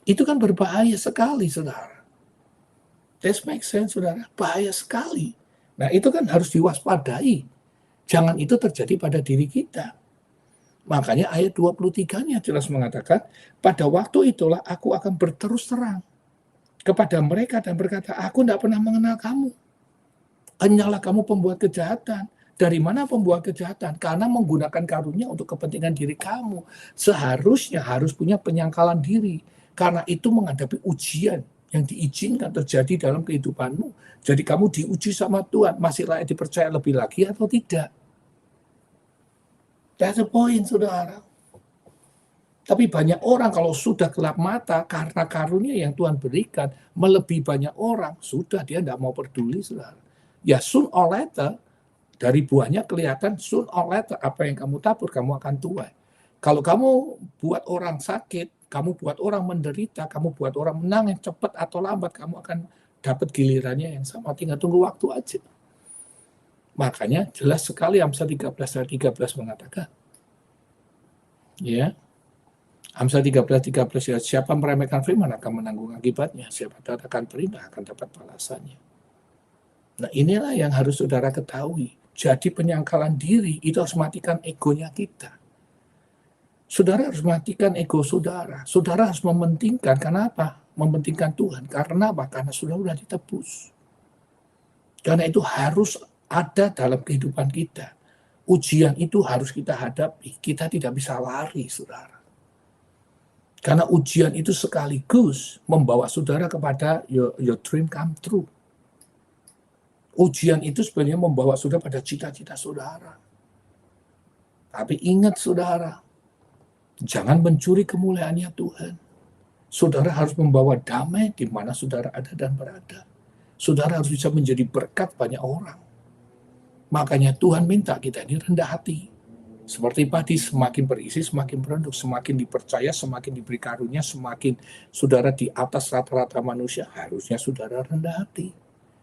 Itu kan berbahaya sekali, saudara. That makes sense, saudara. Bahaya sekali. Nah, itu kan harus diwaspadai. Jangan itu terjadi pada diri kita. Makanya ayat 23-nya jelas mengatakan, pada waktu itulah aku akan berterus terang kepada mereka dan berkata, aku tidak pernah mengenal kamu. Hanyalah kamu pembuat kejahatan. Dari mana pembuat kejahatan? Karena menggunakan karunia untuk kepentingan diri kamu. Seharusnya harus punya penyangkalan diri. Karena itu menghadapi ujian yang diizinkan terjadi dalam kehidupanmu. Jadi kamu diuji sama Tuhan. Masih layak dipercaya lebih lagi atau tidak? That's the point, saudara. Tapi banyak orang kalau sudah gelap mata karena karunia yang Tuhan berikan melebihi banyak orang, sudah dia tidak mau peduli, saudara. Ya soon or later, dari buahnya kelihatan soon or later apa yang kamu tabur, kamu akan tuai. Kalau kamu buat orang sakit, kamu buat orang menderita, kamu buat orang menang yang cepat atau lambat, kamu akan dapat gilirannya yang sama. Tinggal tunggu waktu aja. Makanya jelas sekali Amsal 13 ayat 13 mengatakan, ya, Amsal 13 ya, siapa meremehkan firman akan menanggung akibatnya, siapa taatkan perintah akan dapat balasannya. Nah, inilah yang harus saudara ketahui. Jadi penyangkalan diri itu harus matikan egonya kita. Saudara harus matikan ego saudara. Saudara harus mementingkan, karena apa? Mementingkan Tuhan. Karena apa? Karena saudara sudah ditebus. Karena itu harus ada dalam kehidupan kita. Ujian itu harus kita hadapi. Kita tidak bisa lari, saudara. Karena ujian itu sekaligus membawa saudara kepada your dream come true. Ujian itu sebenarnya membawa saudara pada cita-cita saudara. Tapi ingat saudara, jangan mencuri kemuliaannya Tuhan. Saudara harus membawa damai di mana saudara ada dan berada. Saudara harus bisa menjadi berkat banyak orang. Makanya Tuhan minta kita ini rendah hati. Seperti padi, semakin berisi, semakin berenduk, semakin dipercaya, semakin diberi karunia, semakin saudara di atas rata-rata manusia, harusnya saudara rendah hati.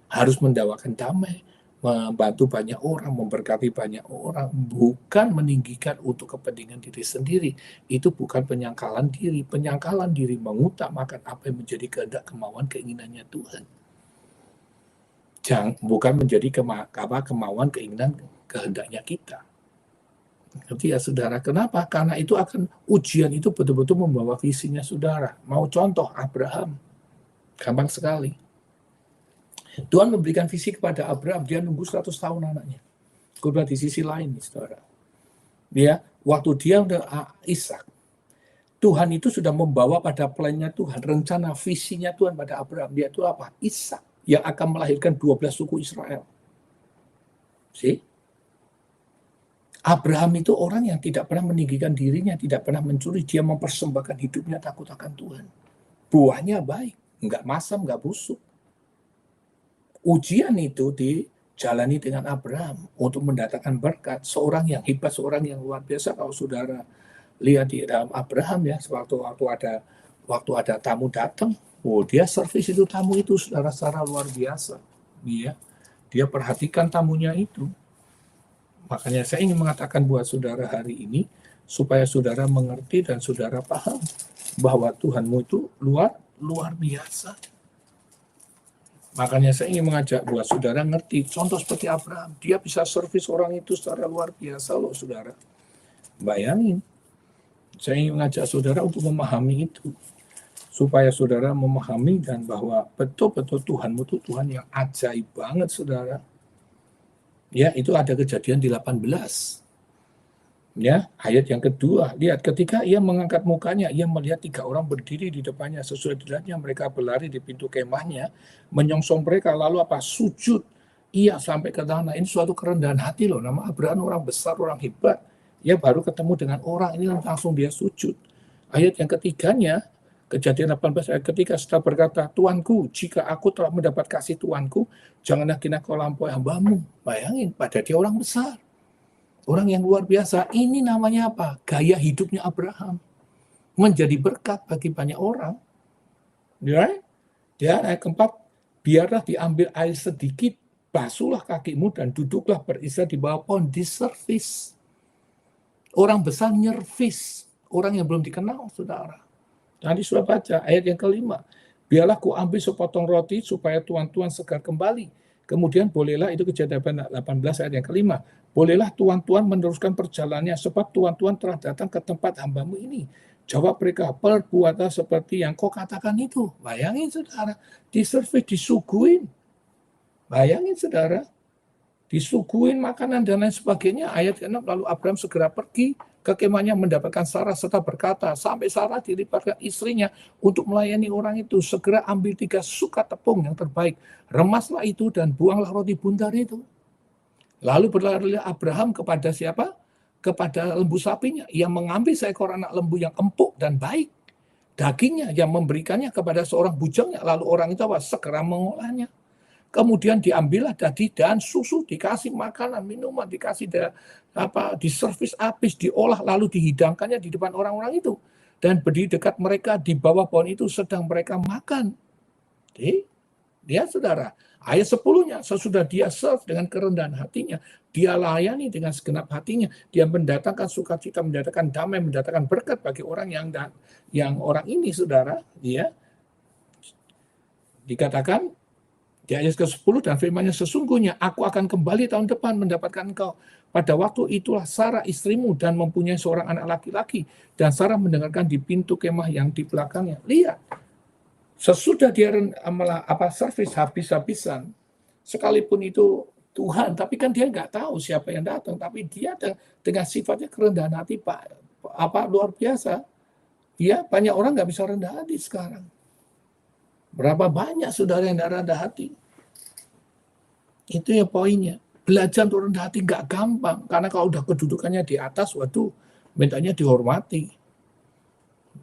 Harus mendawakan damai, membantu banyak orang, memberkati banyak orang, bukan meninggikan untuk kepentingan diri sendiri. Itu bukan penyangkalan diri. Penyangkalan diri mengutamakan apa yang menjadi kehendak, kemauan, keinginannya Tuhan. Bukan menjadi kemauan, keinginan, kehendaknya kita. Ngerti ya saudara? Kenapa? Karena itu akan ujian itu betul-betul membawa visinya saudara. Mau contoh Abraham, gampang sekali. Tuhan memberikan visi kepada Abraham, dia nunggu 100 tahun anaknya. Kemudian di sisi lain, saudara, dia waktu dia udah Ishak, Tuhan itu sudah membawa pada plannya Tuhan, rencana visinya Tuhan pada Abraham. Dia itu apa? Ishak yang akan melahirkan 12 suku Israel. See? Abraham itu orang yang tidak pernah meninggikan dirinya, tidak pernah mencuri, dia mempersembahkan hidupnya takut akan Tuhan. Buahnya baik, nggak masam, nggak busuk. Ujian itu dijalani dengan Abraham untuk mendatangkan berkat. Seorang yang hebat, seorang yang luar biasa. Kalau saudara lihat di dalam Abraham ya, waktu ada tamu datang, dia servis itu tamu itu saudara secara luar biasa. Dia perhatikan tamunya itu. Makanya saya ingin mengatakan buat saudara hari ini, supaya saudara mengerti dan saudara paham bahwa Tuhanmu itu luar biasa. Makanya saya ingin mengajak buat saudara ngerti, contoh seperti Abraham, dia bisa servis orang itu secara luar biasa loh saudara. Bayangin, saya ingin mengajak saudara untuk memahami itu. Supaya saudara memahami dan bahwa betul-betul Tuhanmu itu Tuhan yang ajaib banget saudara. Ya, itu ada Kejadian di 18. Ya, ayat yang kedua, lihat ketika ia mengangkat mukanya, ia melihat 3 orang berdiri di depannya. Sesudah dilihatnya mereka berlari di pintu kemahnya, menyongsong mereka, lalu apa? Sujud. Ia sampai ke tanah. Ini suatu kerendahan hati loh. Nama Abraham orang besar, orang hebat. Ia baru ketemu dengan orang ini langsung dia sujud. Ayat yang ketiganya, Kejadian 18 ayat ketiga, setelah berkata, Tuanku, jika aku telah mendapat kasih Tuanku, janganlah kina kau lampaui hambamu. Bayangin, pada dia orang besar. Orang yang luar biasa. Ini namanya apa? Gaya hidupnya Abraham. Menjadi berkat bagi banyak orang. Ya, ayat keempat, biarlah diambil air sedikit, basuhlah kakimu dan duduklah beristirahat di bawah pohon di servis. Orang besar nyervis. Orang yang belum dikenal, saudara. Tadi sudah baca ayat yang kelima. Biarlah ku ambil sepotong roti supaya tuan-tuan segar kembali. Kemudian bolehlah, itu Kejadian 18 ayat yang kelima. Bolehlah tuan-tuan meneruskan perjalanannya sebab tuan-tuan telah datang ke tempat hambamu ini. Jawab mereka, perbuatlah seperti yang kau katakan itu. Bayangin saudara, diservis, disuguhin. Bayangin saudara, disuguhin makanan dan lain sebagainya. Ayat ke-6, lalu Abraham segera pergi ke kemahnya mendapatkan Sarah serta berkata, sampai Sarah dilibatkan istrinya untuk melayani orang itu. Segera ambil 3 sukat tepung yang terbaik, remaslah itu dan buanglah roti bundar itu. Lalu berlarilah Abraham kepada siapa? Kepada lembu sapinya. Ia mengambil seekor anak lembu yang empuk dan baik. Dagingnya yang memberikannya kepada seorang bujangnya. Lalu orang itu segera mengolahnya. Kemudian diambillah daging dan susu, dikasih makanan, minuman, dikasih diservis habis, diolah, lalu dihidangkannya di depan orang-orang itu. Dan berdiri dekat mereka di bawah pohon itu sedang mereka makan. Ya saudara, ayat 10-nya, sesudah dia serve dengan kerendahan hatinya, dia layani dengan segenap hatinya, dia mendatangkan sukacita, mendatangkan damai, mendatangkan berkat bagi orang yang orang ini saudara, ya dikatakan di ayat ke-10 dan firman-Nya, sesungguhnya aku akan kembali tahun depan mendapatkan engkau. Pada waktu itulah Sarah istrimu dan mempunyai seorang anak laki-laki, dan Sarah mendengarkan di pintu kemah yang di belakangnya. Lihat, sesudah dia servis habis-habisan, sekalipun itu Tuhan, tapi kan dia nggak tahu siapa yang datang, tapi dia dengan sifatnya kerendahan hati, luar biasa. Ya, banyak orang nggak bisa rendah hati sekarang. Berapa banyak saudara yang tidak rendah hati? Itu ya poinnya. Belajar untuk rendah hati nggak gampang, karena kalau udah kedudukannya di atas, waduh, mintanya dihormati.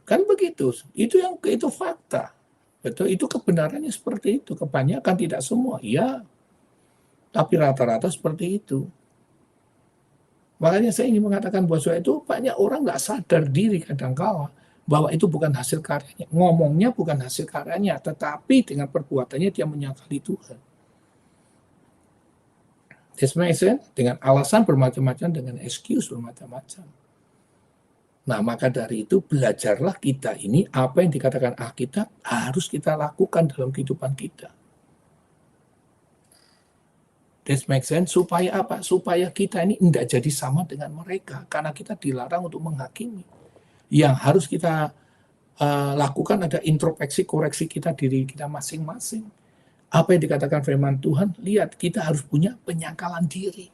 Kan begitu. Itu fakta. Betul, itu kebenarannya seperti itu. Kebanyakan, tidak semua. Ya, tapi rata-rata seperti itu. Makanya saya ingin mengatakan bahwa itu banyak orang nggak sadar diri kadang-kala bahwa itu bukan hasil karyanya. Ngomongnya bukan hasil karyanya, tetapi dengan perbuatannya dia menyangkali Tuhan. Dengan alasan bermacam-macam, dengan excuse bermacam-macam. Nah, maka dari itu belajarlah kita ini, apa yang dikatakan Alkitab harus kita lakukan dalam kehidupan kita. This makes sense. Supaya apa? Supaya kita ini tidak jadi sama dengan mereka, karena kita dilarang untuk menghakimi. Yang harus kita lakukan ada introspeksi, koreksi diri kita masing-masing. Apa yang dikatakan firman Tuhan, lihat, kita harus punya penyangkalan diri.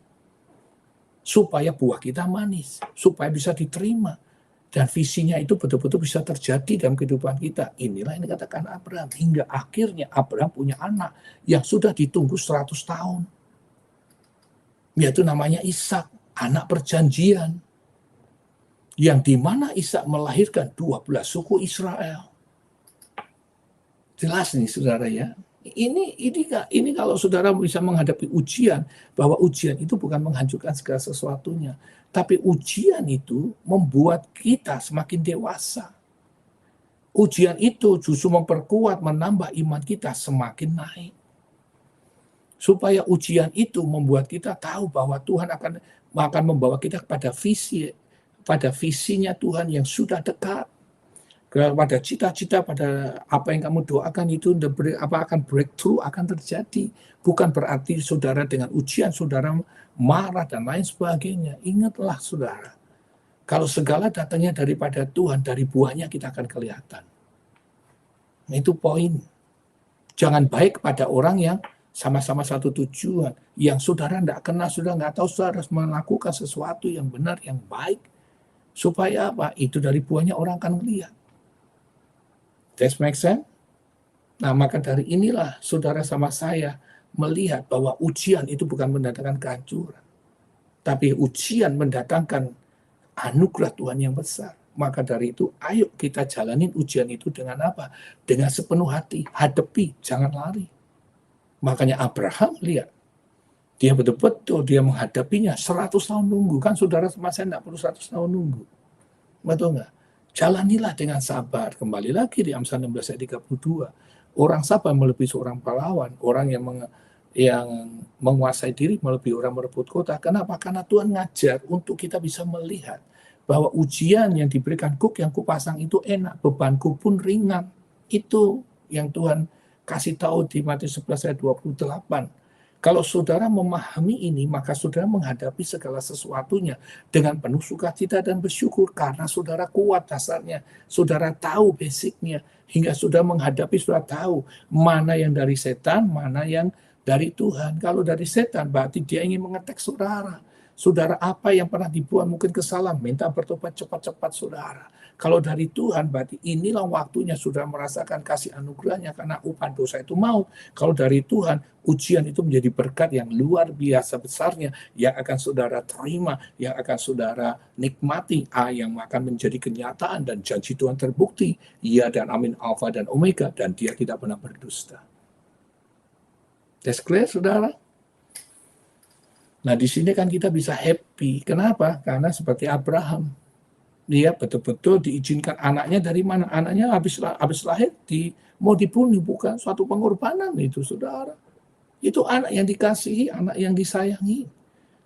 Supaya buah kita manis, supaya bisa diterima. Dan visinya itu betul-betul bisa terjadi dalam kehidupan kita. Inilah yang dikatakan Abraham. Hingga akhirnya Abraham punya anak yang sudah ditunggu 100 tahun. Yaitu namanya Ishak, anak perjanjian. Yang dimana Ishak melahirkan 12 suku Israel. Jelas nih saudara ya. Ini kalau saudara bisa menghadapi ujian, bahwa ujian itu bukan menghancurkan segala sesuatunya, tapi ujian itu membuat kita semakin dewasa. Ujian itu justru memperkuat, menambah iman kita semakin naik. Supaya ujian itu membuat kita tahu bahwa Tuhan akan membawa kita pada visinya Tuhan yang sudah dekat. Pada cita-cita, pada apa yang kamu doakan itu akan breakthrough, akan terjadi. Bukan berarti saudara dengan ujian, saudara marah dan lain sebagainya. Ingatlah saudara, kalau segala datangnya daripada Tuhan, dari buahnya kita akan kelihatan. Itu poin. Jangan baik kepada orang yang sama-sama satu tujuan. Yang saudara tidak kenal, saudara nggak tahu, saudara harus melakukan sesuatu yang benar, yang baik. Supaya apa? Itu dari buahnya orang akan melihat. That makes sense? Nah, maka dari inilah saudara sama saya melihat bahwa ujian itu bukan mendatangkan kehancuran, tapi ujian mendatangkan anugerah Tuhan yang besar. Maka dari itu, ayo kita jalanin ujian itu dengan apa? Dengan sepenuh hati, hadapi, jangan lari. Makanya Abraham, lihat, dia betul-betul dia menghadapinya 100 tahun nunggu. Kan saudara sama saya tidak perlu 100 tahun nunggu. Betul nggak? Jalanilah dengan sabar. Kembali lagi di Amsal 16 ayat 32. Orang sabar melebihi seorang pahlawan. Orang yang menguasai diri melebihi orang merebut kota. Kenapa? Karena Tuhan ngajar untuk kita bisa melihat bahwa ujian yang diberikan kuk yang kupasang itu enak. Bebanku pun ringan. Itu yang Tuhan kasih tahu di Matius 11 ayat 28. Kalau saudara memahami ini, maka saudara menghadapi segala sesuatunya dengan penuh sukacita dan bersyukur karena saudara kuat dasarnya, saudara tahu basicnya, hingga saudara menghadapi, saudara tahu mana yang dari setan, mana yang dari Tuhan. Kalau dari setan berarti dia ingin mengetek saudara. Saudara apa yang pernah dibuat mungkin kesalahan, minta bertobat cepat-cepat saudara. Kalau dari Tuhan berarti inilah waktunya saudara merasakan kasih anugerahnya karena upah dosa itu maut. Kalau dari Tuhan, ujian itu menjadi berkat yang luar biasa besarnya yang akan saudara terima, yang akan saudara nikmati, yang akan menjadi kenyataan dan janji Tuhan terbukti. Ya dan amin, alfa dan omega, dan dia tidak pernah berdusta. That's clear saudara? Nah di sini kan kita bisa happy. Kenapa? Karena seperti Abraham. dia betul-betul diizinkan. Anaknya dari mana? Anaknya habis lahir mau dibunuh, bukan suatu pengorbanan itu, saudara. Itu anak yang dikasihi, anak yang disayangi.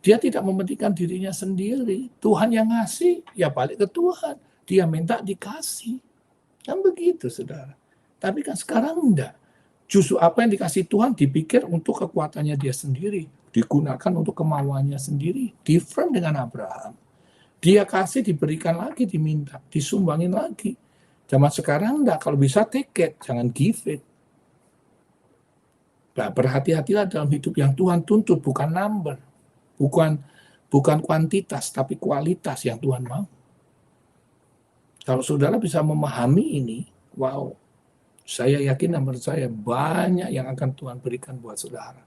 Dia tidak mementingkan dirinya sendiri. Tuhan yang ngasih, ya balik ke Tuhan. Dia minta dikasih. Kan begitu, saudara. Tapi kan sekarang enggak. Justru apa yang dikasih Tuhan dipikir untuk kekuatannya dia sendiri. Digunakan untuk kemauannya sendiri. Different dengan Abraham. Dia kasih, diberikan lagi, diminta. Disumbangin lagi. Zaman sekarang enggak. Kalau bisa take it, jangan give it. Nah, berhati-hatilah dalam hidup yang Tuhan tuntut, bukan number. Bukan kuantitas, tapi kualitas yang Tuhan mau. Kalau saudara bisa memahami ini, wow, saya yakin dan percaya banyak yang akan Tuhan berikan buat saudara.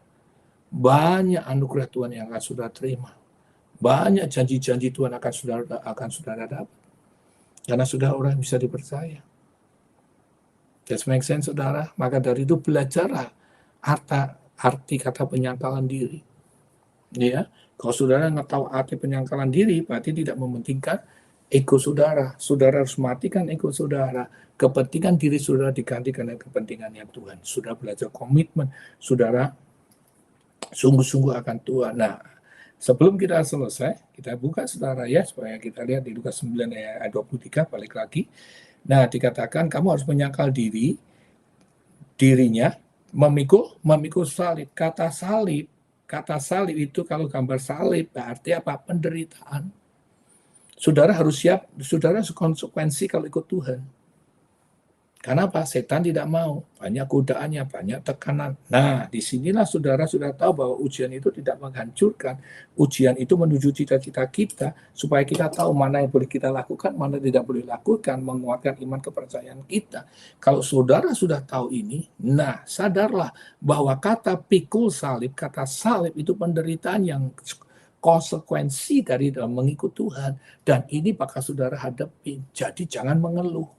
Banyak anugerah Tuhan yang akan saudara terima. Banyak janji-janji Tuhan akan saudara dapat. Karena saudara orang bisa dipercaya. That makes sense, saudara? Maka dari itu belajarlah arti kata penyangkalan diri. Ya, kalau saudara nggak tahu arti penyangkalan diri, berarti tidak mementingkan ego saudara. Saudara harus matikan ego saudara. Kepentingan diri saudara digantikan dengan kepentingannya Tuhan. Saudara belajar komitmen, saudara sungguh-sungguh akan Tuhan. Nah, sebelum kita selesai, kita buka saudara ya, supaya kita lihat di Lukas 9 ayat 23, balik lagi. Nah, dikatakan kamu harus menyangkal dirinya, memikul salib. Kata salib itu kalau gambar salib berarti apa? Penderitaan. Saudara harus siap, saudara harus konsekuensi kalau ikut Tuhan. Kenapa? Setan tidak mau. Banyak godaannya, banyak tekanan. Nah, disinilah saudara sudah tahu bahwa ujian itu tidak menghancurkan. Ujian itu menuju cita-cita kita, supaya kita tahu mana yang boleh kita lakukan, mana tidak boleh lakukan, menguatkan iman kepercayaan kita. Kalau saudara sudah tahu ini, nah sadarlah bahwa kata pikul salib, kata salib itu penderitaan yang konsekuensi dari dalam mengikut Tuhan. Dan ini bakal saudara hadapin. Jadi jangan mengeluh.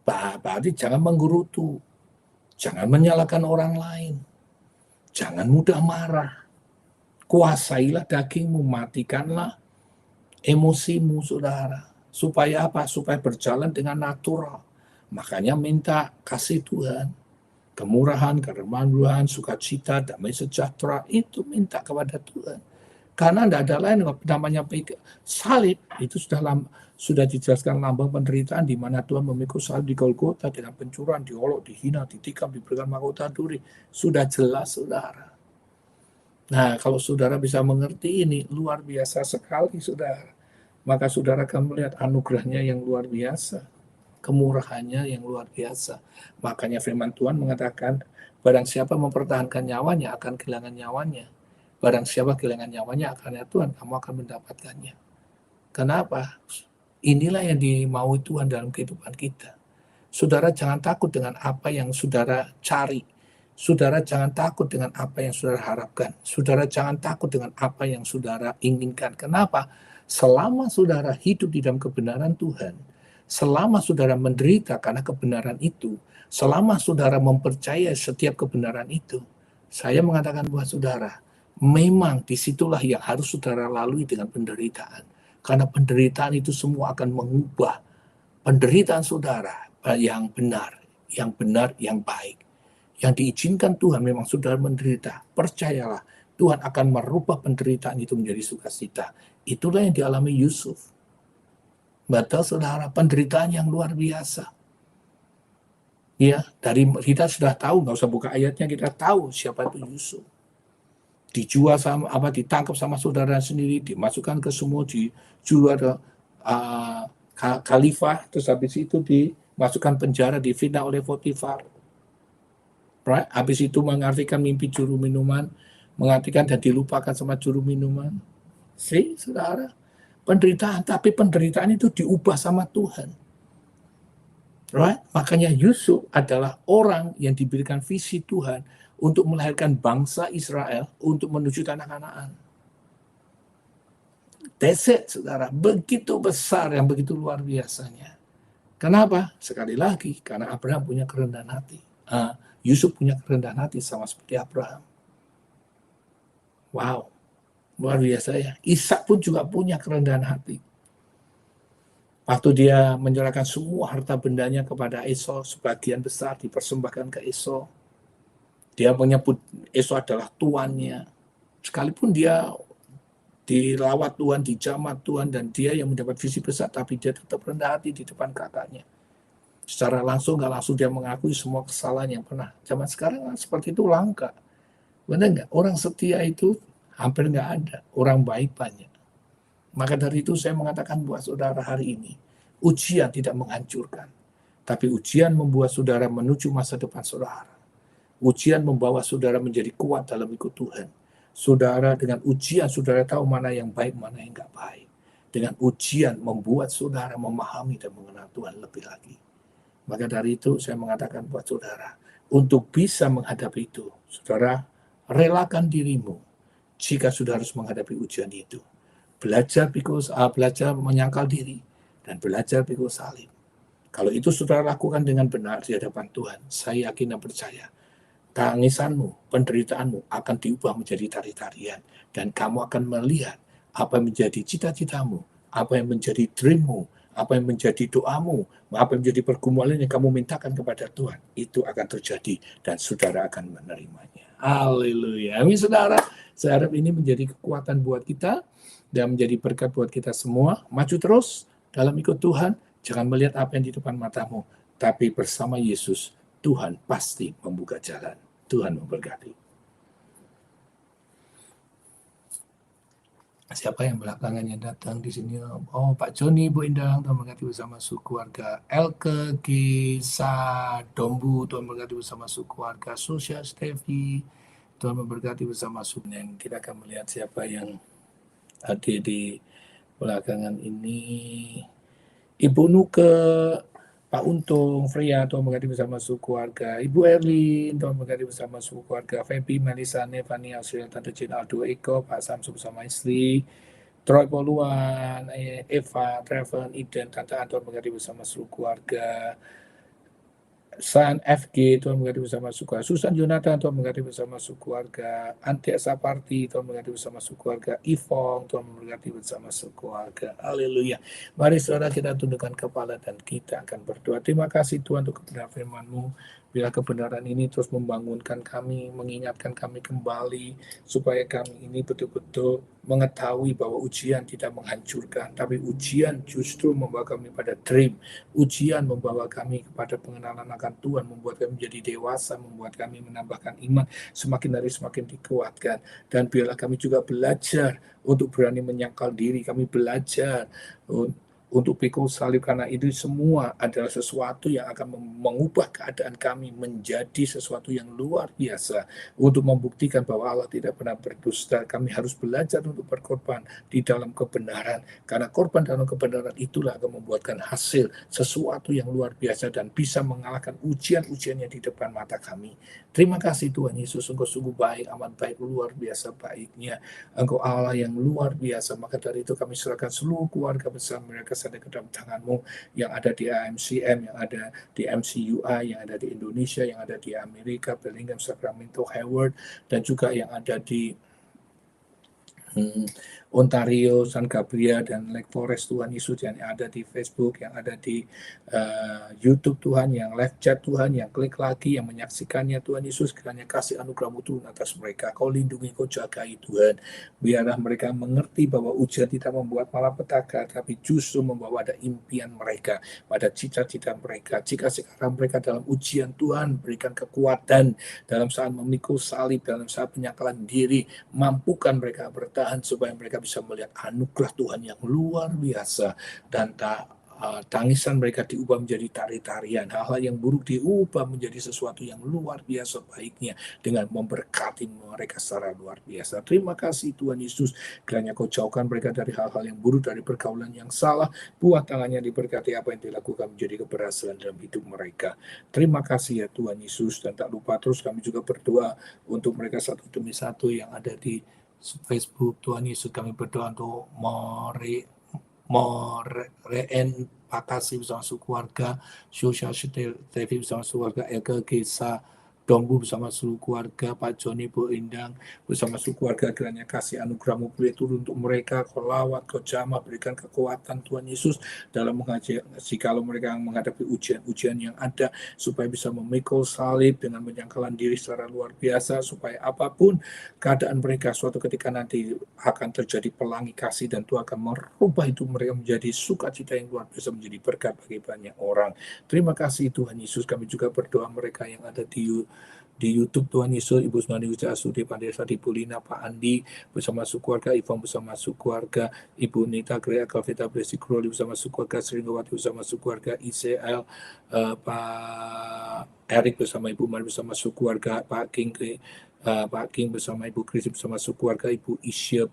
Berarti jangan menggerutu, jangan menyalahkan orang lain, jangan mudah marah, kuasailah dagingmu, matikanlah emosimu, saudara. Supaya apa? Supaya berjalan dengan natural. Makanya minta kasih Tuhan, kemurahan, keremahan, sukacita, damai sejahtera, itu minta kepada Tuhan. Karena tidak ada lain namanya salib, itu sudah dijelaskan lambang penderitaan di mana Tuhan memikul salib di Golgota dengan pencurahan, diolok, dihina, ditikam, diberikan mahkota duri. Sudah jelas, saudara. Nah, kalau saudara bisa mengerti ini, luar biasa sekali, saudara. Maka saudara akan melihat anugerahnya yang luar biasa, kemurahannya yang luar biasa. Makanya firman Tuhan mengatakan, barang siapa mempertahankan nyawanya akan kehilangan nyawanya. Barang siapa kehilangan nyawanya akan Tuhan, kamu akan mendapatkannya. Kenapa? Inilah yang dimaui Tuhan dalam kehidupan kita. Saudara jangan takut dengan apa yang saudara cari. Saudara jangan takut dengan apa yang saudara harapkan. Saudara jangan takut dengan apa yang saudara inginkan. Kenapa? Selama saudara hidup di dalam kebenaran Tuhan, selama saudara menderita karena kebenaran itu, selama saudara mempercayai setiap kebenaran itu, saya mengatakan buat saudara, memang disitulah yang harus saudara lalui dengan penderitaan. Karena penderitaan itu semua akan mengubah penderitaan saudara yang benar, yang baik. Yang diizinkan Tuhan memang saudara menderita. Percayalah, Tuhan akan merubah penderitaan itu menjadi sukacita. Itulah yang dialami Yusuf. Betul saudara, penderitaan yang luar biasa. Ya, dari kita sudah tahu, nggak usah buka ayatnya, kita tahu siapa itu Yusuf. Dijual sama ditangkap sama saudara sendiri, dimasukkan ke semua, dijual ke khalifah, terus habis itu dimasukkan penjara, difitnah oleh Potifar. Right? Habis itu mengartikan mimpi juru minuman, mengartikan dan dilupakan sama juru minuman. Saudara, penderitaan, tapi penderitaan itu diubah sama Tuhan. Right? Makanya Yusuf adalah orang yang diberikan visi Tuhan untuk melahirkan bangsa Israel untuk menuju tanah Kanaan. That's it, saudara. Begitu besar, yang begitu luar biasanya. Kenapa? Sekali lagi, karena Abraham punya kerendahan hati. Yusuf punya kerendahan hati sama seperti Abraham. Wow, luar biasa ya. Ishak pun juga punya kerendahan hati. Waktu dia menyerahkan semua harta bendanya kepada Esau, sebagian besar dipersembahkan ke Esau. Dia menyebut Esau adalah tuannya. Sekalipun dia dilawat Tuhan, dijamat Tuhan, dan dia yang mendapat visi besar, tapi dia tetap rendah hati di depan kakaknya. Secara langsung, nggak langsung dia mengakui semua kesalahan yang pernah. Zaman sekarang seperti itu langka. Benar nggak? Orang setia itu hampir nggak ada. Orang baik banyak. Maka dari itu saya mengatakan buat saudara hari ini, ujian tidak menghancurkan. Tapi ujian membuat saudara menuju masa depan saudara. Ujian membawa saudara menjadi kuat dalam ikut Tuhan. Saudara dengan ujian, saudara tahu mana yang baik, mana yang nggak baik. Dengan ujian membuat saudara memahami dan mengenal Tuhan lebih lagi. Maka dari itu saya mengatakan buat saudara, untuk bisa menghadapi itu, saudara relakan dirimu jika saudara harus menghadapi ujian itu. Belajar belajar menyangkal diri dan belajar pikul salib. Kalau itu saudara lakukan dengan benar di hadapan Tuhan, saya yakin dan percaya, tangisanmu, penderitaanmu akan diubah menjadi tari-tarian, dan kamu akan melihat apa yang menjadi cita-citamu, apa yang menjadi dreammu, apa yang menjadi doamu, apa yang menjadi pergumulan yang kamu mintakan kepada Tuhan, itu akan terjadi dan saudara akan menerimanya. Haleluya. Amin saudara. Saya harap ini menjadi kekuatan buat kita dan menjadi berkat buat kita semua. Maju terus dalam ikut Tuhan. Jangan melihat apa yang di depan matamu, tapi bersama Yesus, Tuhan pasti membuka jalan. Tuhan memberkati. Siapa yang belakangannya datang di sini? Oh, Pak Joni, Bu Indah, Tuhan memberkati bersama keluarga. Elke Gisa Dombu, Tuhan memberkati bersama keluarga. Sosial Stevi, Tuhan memberkati bersama suku. Yang kita akan melihat siapa yang hadir di belakangan ini. Ibu Nuke, Pak Untung, Freya, Tuhan memberkati bersama keluarga. Ibu Erlin, Tuhan memberkati bersama keluarga. Feby, Melissa, Nevani, Australia, Tante Jin, Aldo, Eko, Pak Samsu bersama istri. Troy Poluan, Eva, Trevor, Iden, Tante Anton memberkati bersama seluruh keluarga. San FG, Tuhan memberkati bersama keluarga. Susan Jonathan, Tuhan memberkati bersama keluarga. Ante Saparti, Tuhan memberkati bersama keluarga. Ivong, Tuhan memberkati bersama keluarga. Haleluya. Mari saudara kita tundukkan kepala dan kita akan berdoa. Terima kasih Tuhan untuk kebenaran firman-Mu. Bila kebenaran ini terus membangunkan kami, mengingatkan kami kembali, supaya kami ini betul-betul mengetahui bahwa ujian tidak menghancurkan, tapi ujian justru membawa kami pada dream. Ujian membawa kami kepada pengenalan akan Tuhan, membuat kami menjadi dewasa, membuat kami menambahkan iman, semakin hari semakin dikuatkan. Dan biarlah kami juga belajar untuk berani menyangkal diri, kami belajar untuk pikul salib, karena itu semua adalah sesuatu yang akan mengubah keadaan kami menjadi sesuatu yang luar biasa, untuk membuktikan bahwa Allah tidak pernah berdusta. Kami harus belajar untuk berkorban di dalam kebenaran, karena korban dalam kebenaran itulah akan membuatkan hasil sesuatu yang luar biasa dan bisa mengalahkan ujian-ujian yang di depan mata kami. Terima kasih Tuhan Yesus, Engkau sungguh baik, amat baik, luar biasa baiknya. Engkau Allah yang luar biasa. Maka dari itu kami serahkan seluruh keluarga besar mereka ada ke dalam tangan-Mu, yang ada di AMCM, yang ada di MCUI, yang ada di Indonesia, yang ada di Amerika, Bellingham, Sacramento, Hayward, dan juga yang ada di Ontario, San Gabriel, dan Lake Forest, Tuhan Yesus, yang ada di Facebook, yang ada di YouTube, Tuhan, yang live chat, Tuhan, yang klik lagi, yang menyaksikannya, Tuhan Yesus, kiranya kasih anugerah-Mu turun atas mereka. Kau lindungi, Kau jagai, Tuhan. Biarlah mereka mengerti bahwa ujian tidak membuat malapetaka, tapi justru membawa ada impian mereka, pada cita-cita mereka. Jika sekarang mereka dalam ujian, Tuhan, berikan kekuatan dalam saat memikul salib, dalam saat penyangkalan diri, mampukan mereka bertahan supaya mereka bisa melihat anugerah Tuhan yang luar biasa, dan tangisan mereka diubah menjadi tari-tarian, hal-hal yang buruk diubah menjadi sesuatu yang luar biasa baiknya, dengan memberkati mereka secara luar biasa. Terima kasih Tuhan Yesus, kiranya Kau jauhkan mereka dari hal-hal yang buruk, dari pergaulan yang salah, buah tangannya diberkati, apa yang dilakukan menjadi keberhasilan dalam hidup mereka. Terima kasih ya Tuhan Yesus, dan tak lupa terus kami juga berdoa untuk mereka satu demi satu yang ada di Facebook. Tuhan Yesus, kami berdoa untuk pakasi bersama keluarga, Sosial TV bersama keluarga, Elke Gesa Dombu bersama seluruh keluarga, Pak Joni, Bu Indang, bersama seluruh keluarga, kiranya kasih anugerah-Mu boleh turun untuk mereka, Kau lawat, Kau jamah, berikan kekuatan Tuhan Yesus dalam mengajar, jikalau mereka menghadapi ujian-ujian yang ada, supaya bisa memikul salib dengan menyangkalan diri secara luar biasa, supaya apapun keadaan mereka suatu ketika nanti akan terjadi pelangi kasih dan Tuhan akan merubah itu mereka menjadi sukacita yang luar biasa, menjadi berkat bagi banyak orang. Terima kasih Tuhan Yesus. Kami juga berdoa mereka yang ada di YouTube Tuhan Yesus, Ibu Sumani Wijaya Sudi, Pak Desa di Pulina, Pak Andi bersama keluarga, Ivon bersama keluarga, Ibu Nita Grea Kalvita Blessing Crowley bersama keluarga, Seringgawati bersama keluarga, ICL, Pak Erik bersama Ibu Mari bersama keluarga, Pak King bersama Ibu Kris bersama keluarga, Ibu Isya,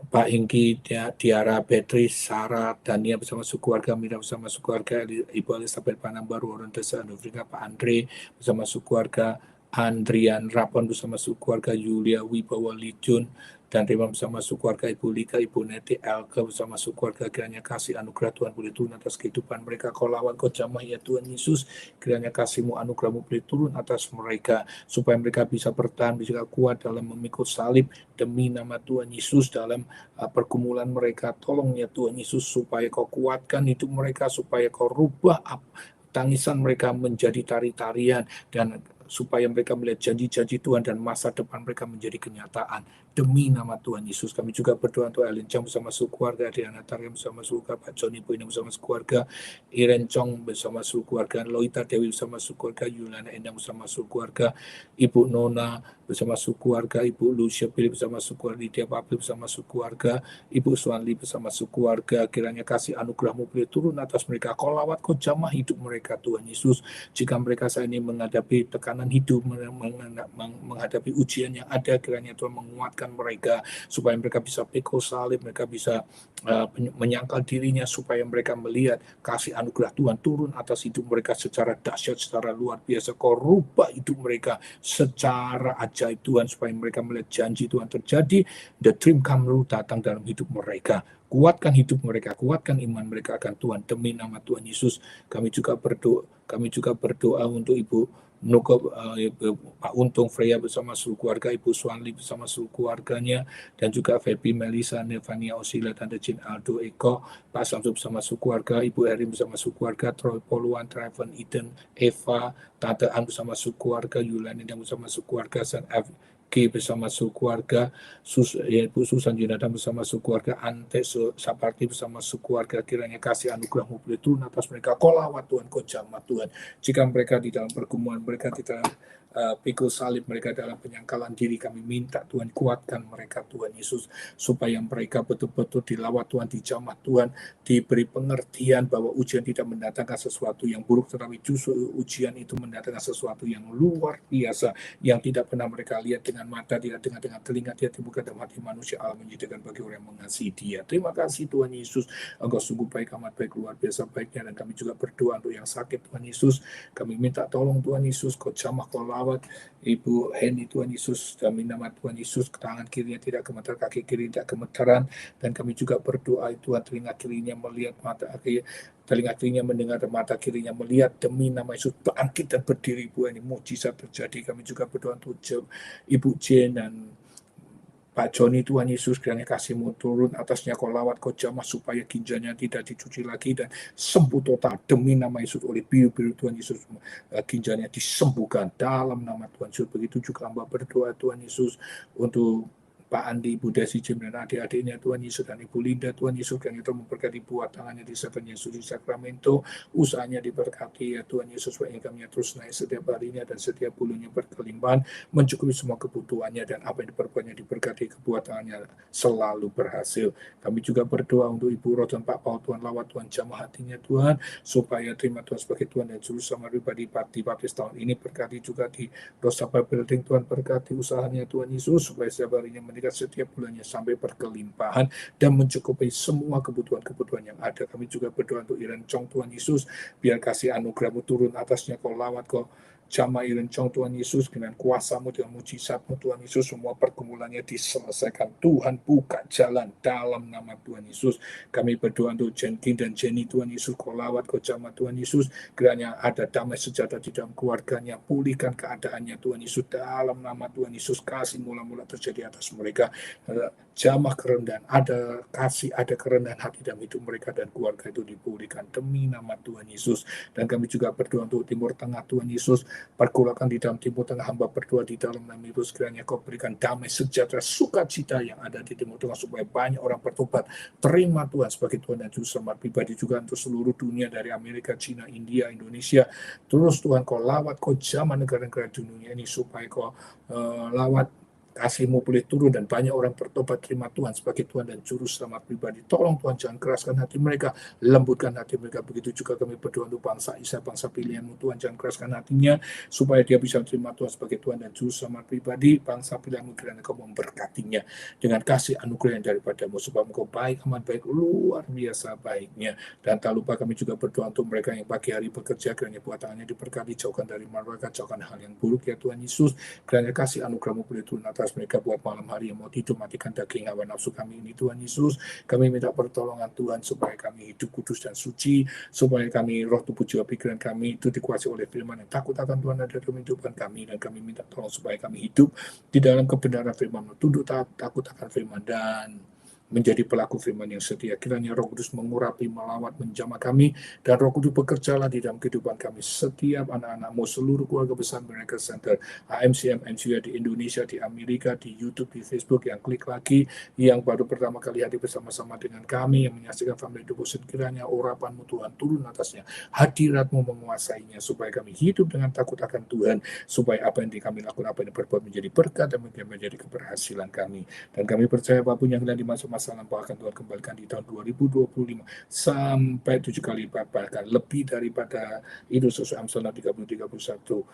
Pak Hengki, Tiara, Beatrice, Sarah, Dania bersama keluarga, Mira bersama keluarga, Ibu Elizabeth Panambaru, Orang Desa Afrika, Pak Andre bersama keluarga, Andrian Rapon bersama keluarga, Yulia Wibawa Lijun, dan terima bersama keluarga, Ibu Lika, Ibu Neti, Elke bersama keluarga, kiranya kasih anugerah Tuhan boleh turun atas kehidupan mereka. Kau lawan, Kau jamah ya Tuhan Yesus, kiranya kasih-Mu, anugerah-Mu boleh turun atas mereka, supaya mereka bisa bertahan, bisa kuat dalam memikul salib demi nama Tuhan Yesus dalam pergumulan mereka. Tolong ya Tuhan Yesus, supaya Kau kuatkan hidup mereka, supaya Kau rubah tangisan mereka menjadi tari-tarian, dan supaya mereka melihat janji-janji Tuhan dan masa depan mereka menjadi kenyataan. Demi nama Tuhan Yesus, kami juga berdoa untuk Elin Chong bersama seluruh keluarga, Adriana Tariam bersama seluruh keluarga, Pak Joni Puina bersama seluruh keluarga, Iren Chong bersama seluruh keluarga, Loita Dewi bersama seluruh keluarga, Yulana Endang bersama seluruh keluarga, Ibu Nona bersama seluruh keluarga, Ibu Lucia Pilih bersama seluruh keluarga, Lydia Papil bersama seluruh keluarga, Ibu Swanli bersama seluruh keluarga, kiranya kasih anugerah-Mu boleh turun atas mereka. Kau lawat, Kau jamah hidup mereka Tuhan Yesus. Jika mereka saat ini menghadapi tekanan hidup, menghadapi ujian yang ada, kiranya Tuhan menguatkan mereka, supaya mereka bisa pikul salib, mereka bisa menyangkal dirinya, supaya mereka melihat kasih anugerah Tuhan turun atas hidup mereka secara dahsyat, secara luar biasa. Kau rubah hidup mereka secara ajaib Tuhan, supaya mereka melihat janji Tuhan terjadi, the dream come true datang dalam hidup mereka. Kuatkan hidup mereka, kuatkan iman mereka akan Tuhan. Demi nama Tuhan Yesus, kami juga berdoa untuk Ibu Nuko, Pak Untung, Freya bersama seluruh keluarga, Ibu Swanli bersama seluruh keluarganya, dan juga Feby, Melisa, Nevania, Osila, Tante Jin, Aldo, Eko, Pak Samsul bersama seluruh keluarga, Ibu Erin bersama seluruh keluarga, Troy, Poluan, Traven, Eden, Eva, Tante An bersama seluruh keluarga, Yulani dan bersama seluruh keluarga, San G bersama seluruh keluarga, Ibu Susan Junada bersama seluruh keluarga, Ante Saparti bersama seluruh keluarga, kiranya kasih anugerah-Mu boleh turun atas mereka. Kau lawat Tuhan, Kau jamah Tuhan. Jika mereka di dalam pergumulan, mereka di dalam pikul salib, mereka dalam penyangkalan diri, kami minta Tuhan kuatkan mereka Tuhan Yesus, supaya mereka betul-betul dilawat Tuhan, dijamah Tuhan, diberi pengertian bahwa ujian tidak mendatangkan sesuatu yang buruk, tetapi justru ujian itu mendatangkan sesuatu yang luar biasa, yang tidak pernah mereka lihat dengan mata, tidak dengar dengan telinga, tidak timbulkan dalam hati manusia, Allah menyediakan bagi orang yang mengasihi Dia. Terima kasih Tuhan Yesus, Engkau sungguh baik, amat baik, luar biasa baiknya. Dan kami juga berdoa untuk yang sakit Tuhan Yesus, kami minta tolong Tuhan Yesus, Kau jamah, Kau lawat Ibu Henny Tuhan Yesus, demi nama Tuhan Yesus, tangan kirinya tidak gemetar, kaki kiri tidak gemetaran. Dan kami juga berdoa Tuhan, telinga kirinya melihat, telinga kirinya mendengar, mata kirinya melihat, demi nama Yesus bangkit dan berdiri Ibu Henny, mukjizat terjadi. Kami juga berdoa untuk Ibu Jane dan Pak Joni Tuhan Yesus, kiranya kasih-Mu turun atasnya, Kau lawat, Kau jamah, supaya ginjalnya tidak dicuci lagi dan sembuh total demi nama Yesus. Oleh biru-biru Tuhan Yesus, ginjalnya disembuhkan dalam nama Tuhan Yesus. Begitu juga hamba berdoa Tuhan Yesus untuk Pak Andi, Ibu Desi, Jim, dan adik-adiknya Tuhan Yesus, dan Ibu Linda Tuhan Yesus, yang itu memberkati buat tangannya di Seven Yesus di Sacramento, usahanya diberkati ya Tuhan Yesus, supaya income-nya terus naik setiap harinya dan setiap bulannya berkelimpahan, mencukupi semua kebutuhannya, dan apa yang diperbuatnya diberkati, kebuatannya selalu berhasil. Kami juga berdoa untuk Ibu Ros dan Pak Paul, Tuhan lawat, Tuhan jamah hatinya Tuhan, supaya terima Tuhan sebagai Tuhan dan Juru Selamat pribadi di baptis tahun ini. Berkati juga di Rosapa Building, Tuhan berkati usahanya Tuhan Yesus, supaya setiap harinya meningkat setiap bulannya sampai berkelimpahan dan mencukupi semua kebutuhan-kebutuhan yang ada. Kami juga berdoa untuk Iren Chong Tuhan Yesus, biar kasih anugerah-Mu turun atasnya, Kau lawat, Kau jamai rencong Tuhan Yesus, dengan kuasa-Mu, dengan mujizat-Mu Tuhan Yesus, semua pergumulannya diselesaikan. Tuhan buka jalan dalam nama Tuhan Yesus. Kami berdoa untuk Jenkin dan Jenny Tuhan Yesus, kau lawat, kau jamah Tuhan Yesus, kiranya ada damai sejahtera di dalam keluarganya, pulihkan keadaannya Tuhan Yesus, dalam nama Tuhan Yesus. Kasih mula-mula terjadi atas mereka, jamah kerendahan, ada kasih, ada kerendahan hati dalam hidup mereka, dan keluarga itu dipulihkan demi nama Tuhan Yesus. Dan kami juga berdoa untuk Timur Tengah Tuhan Yesus, pergolakan di dalam Timur Tengah, hamba berdoa di dalam nama Yesus, kiranya kau berikan damai sejahtera, sukacita yang ada di Timur Tengah, supaya banyak orang bertobat, terima Tuhan sebagai Tuhan dan Juru Selamat pribadi, juga untuk seluruh dunia, dari Amerika, Cina, India, Indonesia. Terus Tuhan kau lawat, kau jamah negara-negara dunia ini, supaya kau lawat, kasih-Mu boleh turun dan banyak orang bertobat, terima Tuhan sebagai Tuhan dan Juru Selamat pribadi. Tolong Tuhan, jangan keraskan hati mereka, lembutkan hati mereka. Begitu juga kami berdoa untuk bangsa Israel, bangsa pilihan-Mu Tuhan, jangan keraskan hatinya, supaya dia bisa terima Tuhan sebagai Tuhan dan Juru Selamat pribadi. Bangsa pilihan-Mu, kiranya Kau memberkatinya dengan kasih anugerah yang daripada-Mu, sebab Engkau baik, amat baik, luar biasa baiknya. Dan tak lupa kami juga berdoa untuk mereka yang pagi hari bekerja, kiranya buat tangannya diberkati, jauhkan dari malapetaka, jauhkan hal yang buruk ya Tuhan Yesus. Kiranya kasih anugerah-Mu boleh turun atas mereka buat malam hari yang mau tidur, matikan daging hawa nafsu kami ini Tuhan Yesus. Kami minta pertolongan Tuhan, supaya kami hidup kudus dan suci, supaya kami roh, tubuh, jiwa, pikiran kami itu dikuasai oleh firman yang takut akan Tuhan ada dalam kehidupan kami. Dan kami minta tolong supaya kami hidup di dalam kebenaran firman-Mu, tunduk takut akan firman, dan menjadi pelaku firman yang setia. Kiranya Roh Kudus mengurapi, melawat, menjamah kami, dan Roh Kudus bekerjalah di dalam kehidupan kami, setiap anak-anak-Mu, seluruh keluarga besar Miracle Center, AMCM, MCU di Indonesia, di Amerika, di YouTube, di Facebook, yang klik lagi, yang baru pertama kali hadir bersama-sama dengan kami, yang menyaksikan Family Devotion. Kiranya urapan-Mu Tuhan turun atasnya, hadirat-Mu menguasainya, supaya kami hidup dengan takut akan Tuhan, supaya apa yang kami lakukan, apa yang berbuat menjadi berkat dan menjadi keberhasilan kami. Dan kami percaya apapun yang sedang di masa lampau akan Tuhan kembalikan di tahun 2025 sampai 7 kali lipat, bahkan lebih daripada itu, sesuai Amsal 30:31.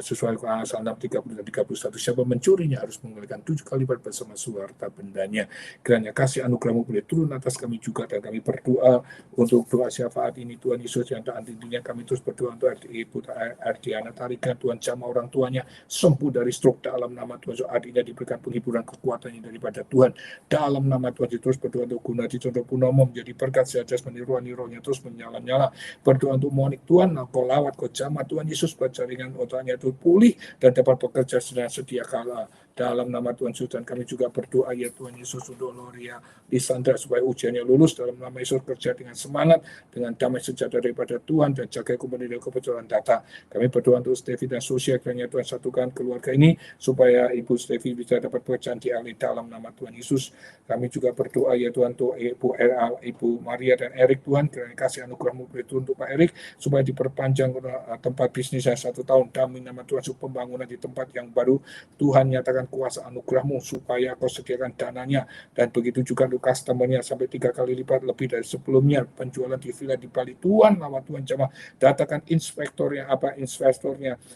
Sesuai Amsal 30:31, siapa mencurinya harus mengembalikan 7 kali lipat bersama harta bendanya. Kiranya kasih anugerah-Mu boleh turun atas kami juga, dan kami berdoa untuk doa syafaat ini Tuhan Yesus, yang tak henti-hentinya kami terus berdoa untuk Ibu Ardiana Tarikan, Tuhan jamah orang tuanya sembuh dari stroke dalam nama Tuhan. Adiknya diberikan penghiburan kekuatannya daripada Tuhan dalam nama Tuhan. Terus berdoa untuk Gunadi Condro Punomo, menjadi berkat sehat meniru-nirunya terus menyala-nyala. Berdoa untuk Monik, Tuhan kau lawat, kau jamah Tuhan Yesus, jaringan otaknya itu pulih dan dapat bekerja dengan sedia kala dalam nama Tuhan Yesus. Dan kami juga berdoa ya Tuhan Yesus untuk Gloria Lisandra, supaya ujiannya lulus dalam nama Yesus, kerja dengan semangat, dengan damai sejahtera daripada Tuhan, dan jaga kebenaran dan kebocoran data. Kami berdoa untuk Stevi dan Sosial, kiranya Tuhan satukan keluarga ini, supaya Ibu Stevi bisa dapat pekerjaan di alih dalam nama Tuhan Yesus. Kami juga berdoa ya Tuhan untuk Ibu Maria dan Erik, Tuhan kiranya kasih anugerah-Mu untuk Pak Erik, supaya diperpanjang tempat bisnisnya 1 tahun demi nama Tuhan, pembangunan di tempat yang baru. Tuhan nyatakan kuasa anugerah-Mu supaya Kau sediakan dananya, dan begitu juga untuk customer-nya sampai 3 kali lipat lebih dari sebelumnya. Penjualan di villa di Bali, Tuhan lawat, Tuhan jamah, datakan investornya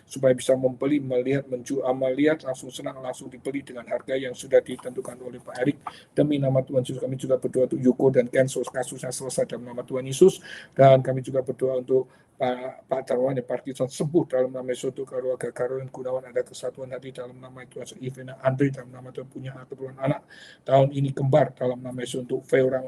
supaya bisa membeli, melihat, menjual, melihat, langsung senang, langsung dibeli dengan harga yang sudah ditentukan oleh Pak Erik. Demi nama Tuhan Yesus, kami juga berdoa untuk Yuko dan Kenso, kasusnya selesai dalam nama Tuhan Yesus. Dan kami juga berdoa untuk Pak Tarwan yang Parkinson sembuh dalam nama Yesus, untuk keluarga Karolin Gunawan ada kesatuan hati dalam nama Tuhan. Ivena Andri dalam nama Tuhan punya keturunan anak tahun ini kembar dalam nama Yesus. Untuk Fei orang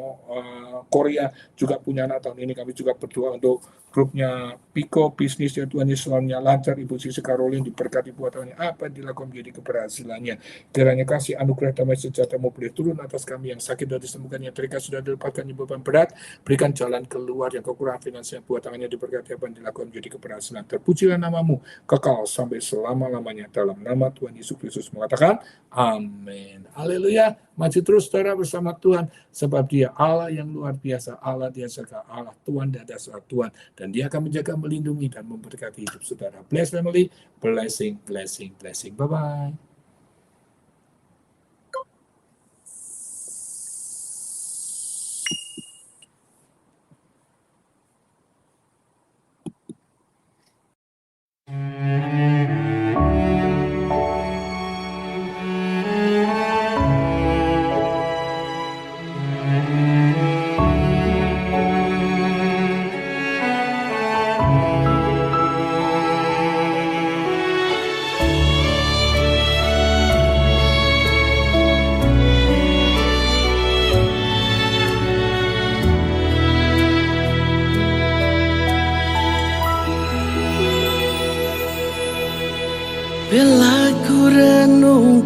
Korea juga punya anak tahun ini. Kami juga berdoa untuk grupnya Piko bisnisnya Tuhan Yesus selalunya lancar. Ibu Sisi Karolin diberkati buat tahunnya, apa yang dilakukan menjadi keberhasilannya. Kiranya kasih anugerah damai sejahtera-Mu boleh turun atas kami, yang sakit dan disembuhkan, yang terikat sudah dilepaskan, yang beban berat berikan jalan keluar, yang kekurangan finansial buat tangannya diberkati, apa yang dilakukan menjadi keberhasilan. Terpujilah nama-Mu kekal sampai selama-lamanya, dalam nama Tuhan Yesus Kristus mengatakan amin. Haleluya. Maju terus saudara bersama Tuhan, sebab Dia Allah yang luar biasa, Allah Dia Esa, Allah Tuhan dan dasar Tuhan, dan Dia akan menjaga, melindungi, dan memberkati hidup saudara. Bless family, blessing, blessing, blessing. Bye-bye.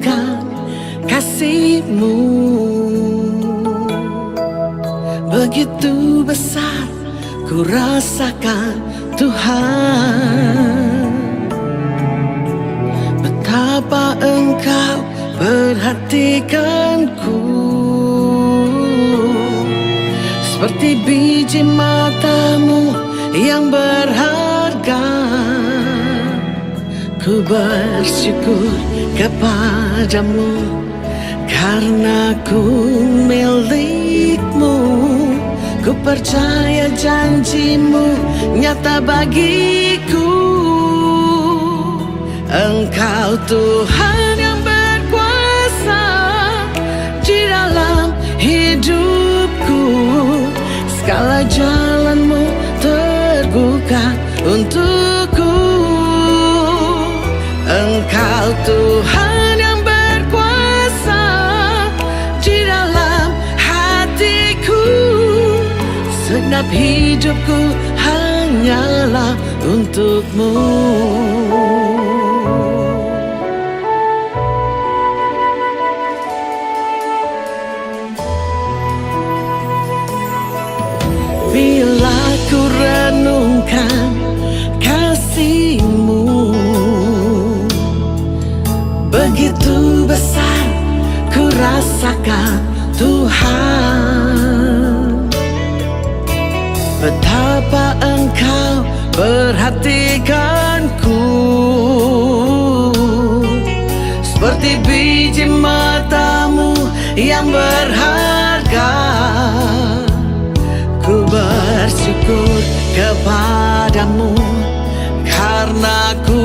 merenungkan kasih-Mu. Begitu besar ku rasakan Tuhan, betapa Engkau perhatikanku, seperti biji mata-Mu yang berharga. Ku bersyukur kepadamu karena ku milik-Mu. Ku percaya janji-Mu nyata bagiku. Engkau Tuhan yang berkuasa di dalam hidupku. Segala jalan-Mu terbuka untukku. Engkau Tuhan yang berkuasa di dalam hatiku. Segenap hidupku hanyalah untuk-Mu. Bila ku renungkan kasih-Mu, begitu besar ku rasakan Tuhan, betapa Engkau perhatikanku, seperti biji mata-Mu yang berharga. Ku bersyukur kepadamu karena ku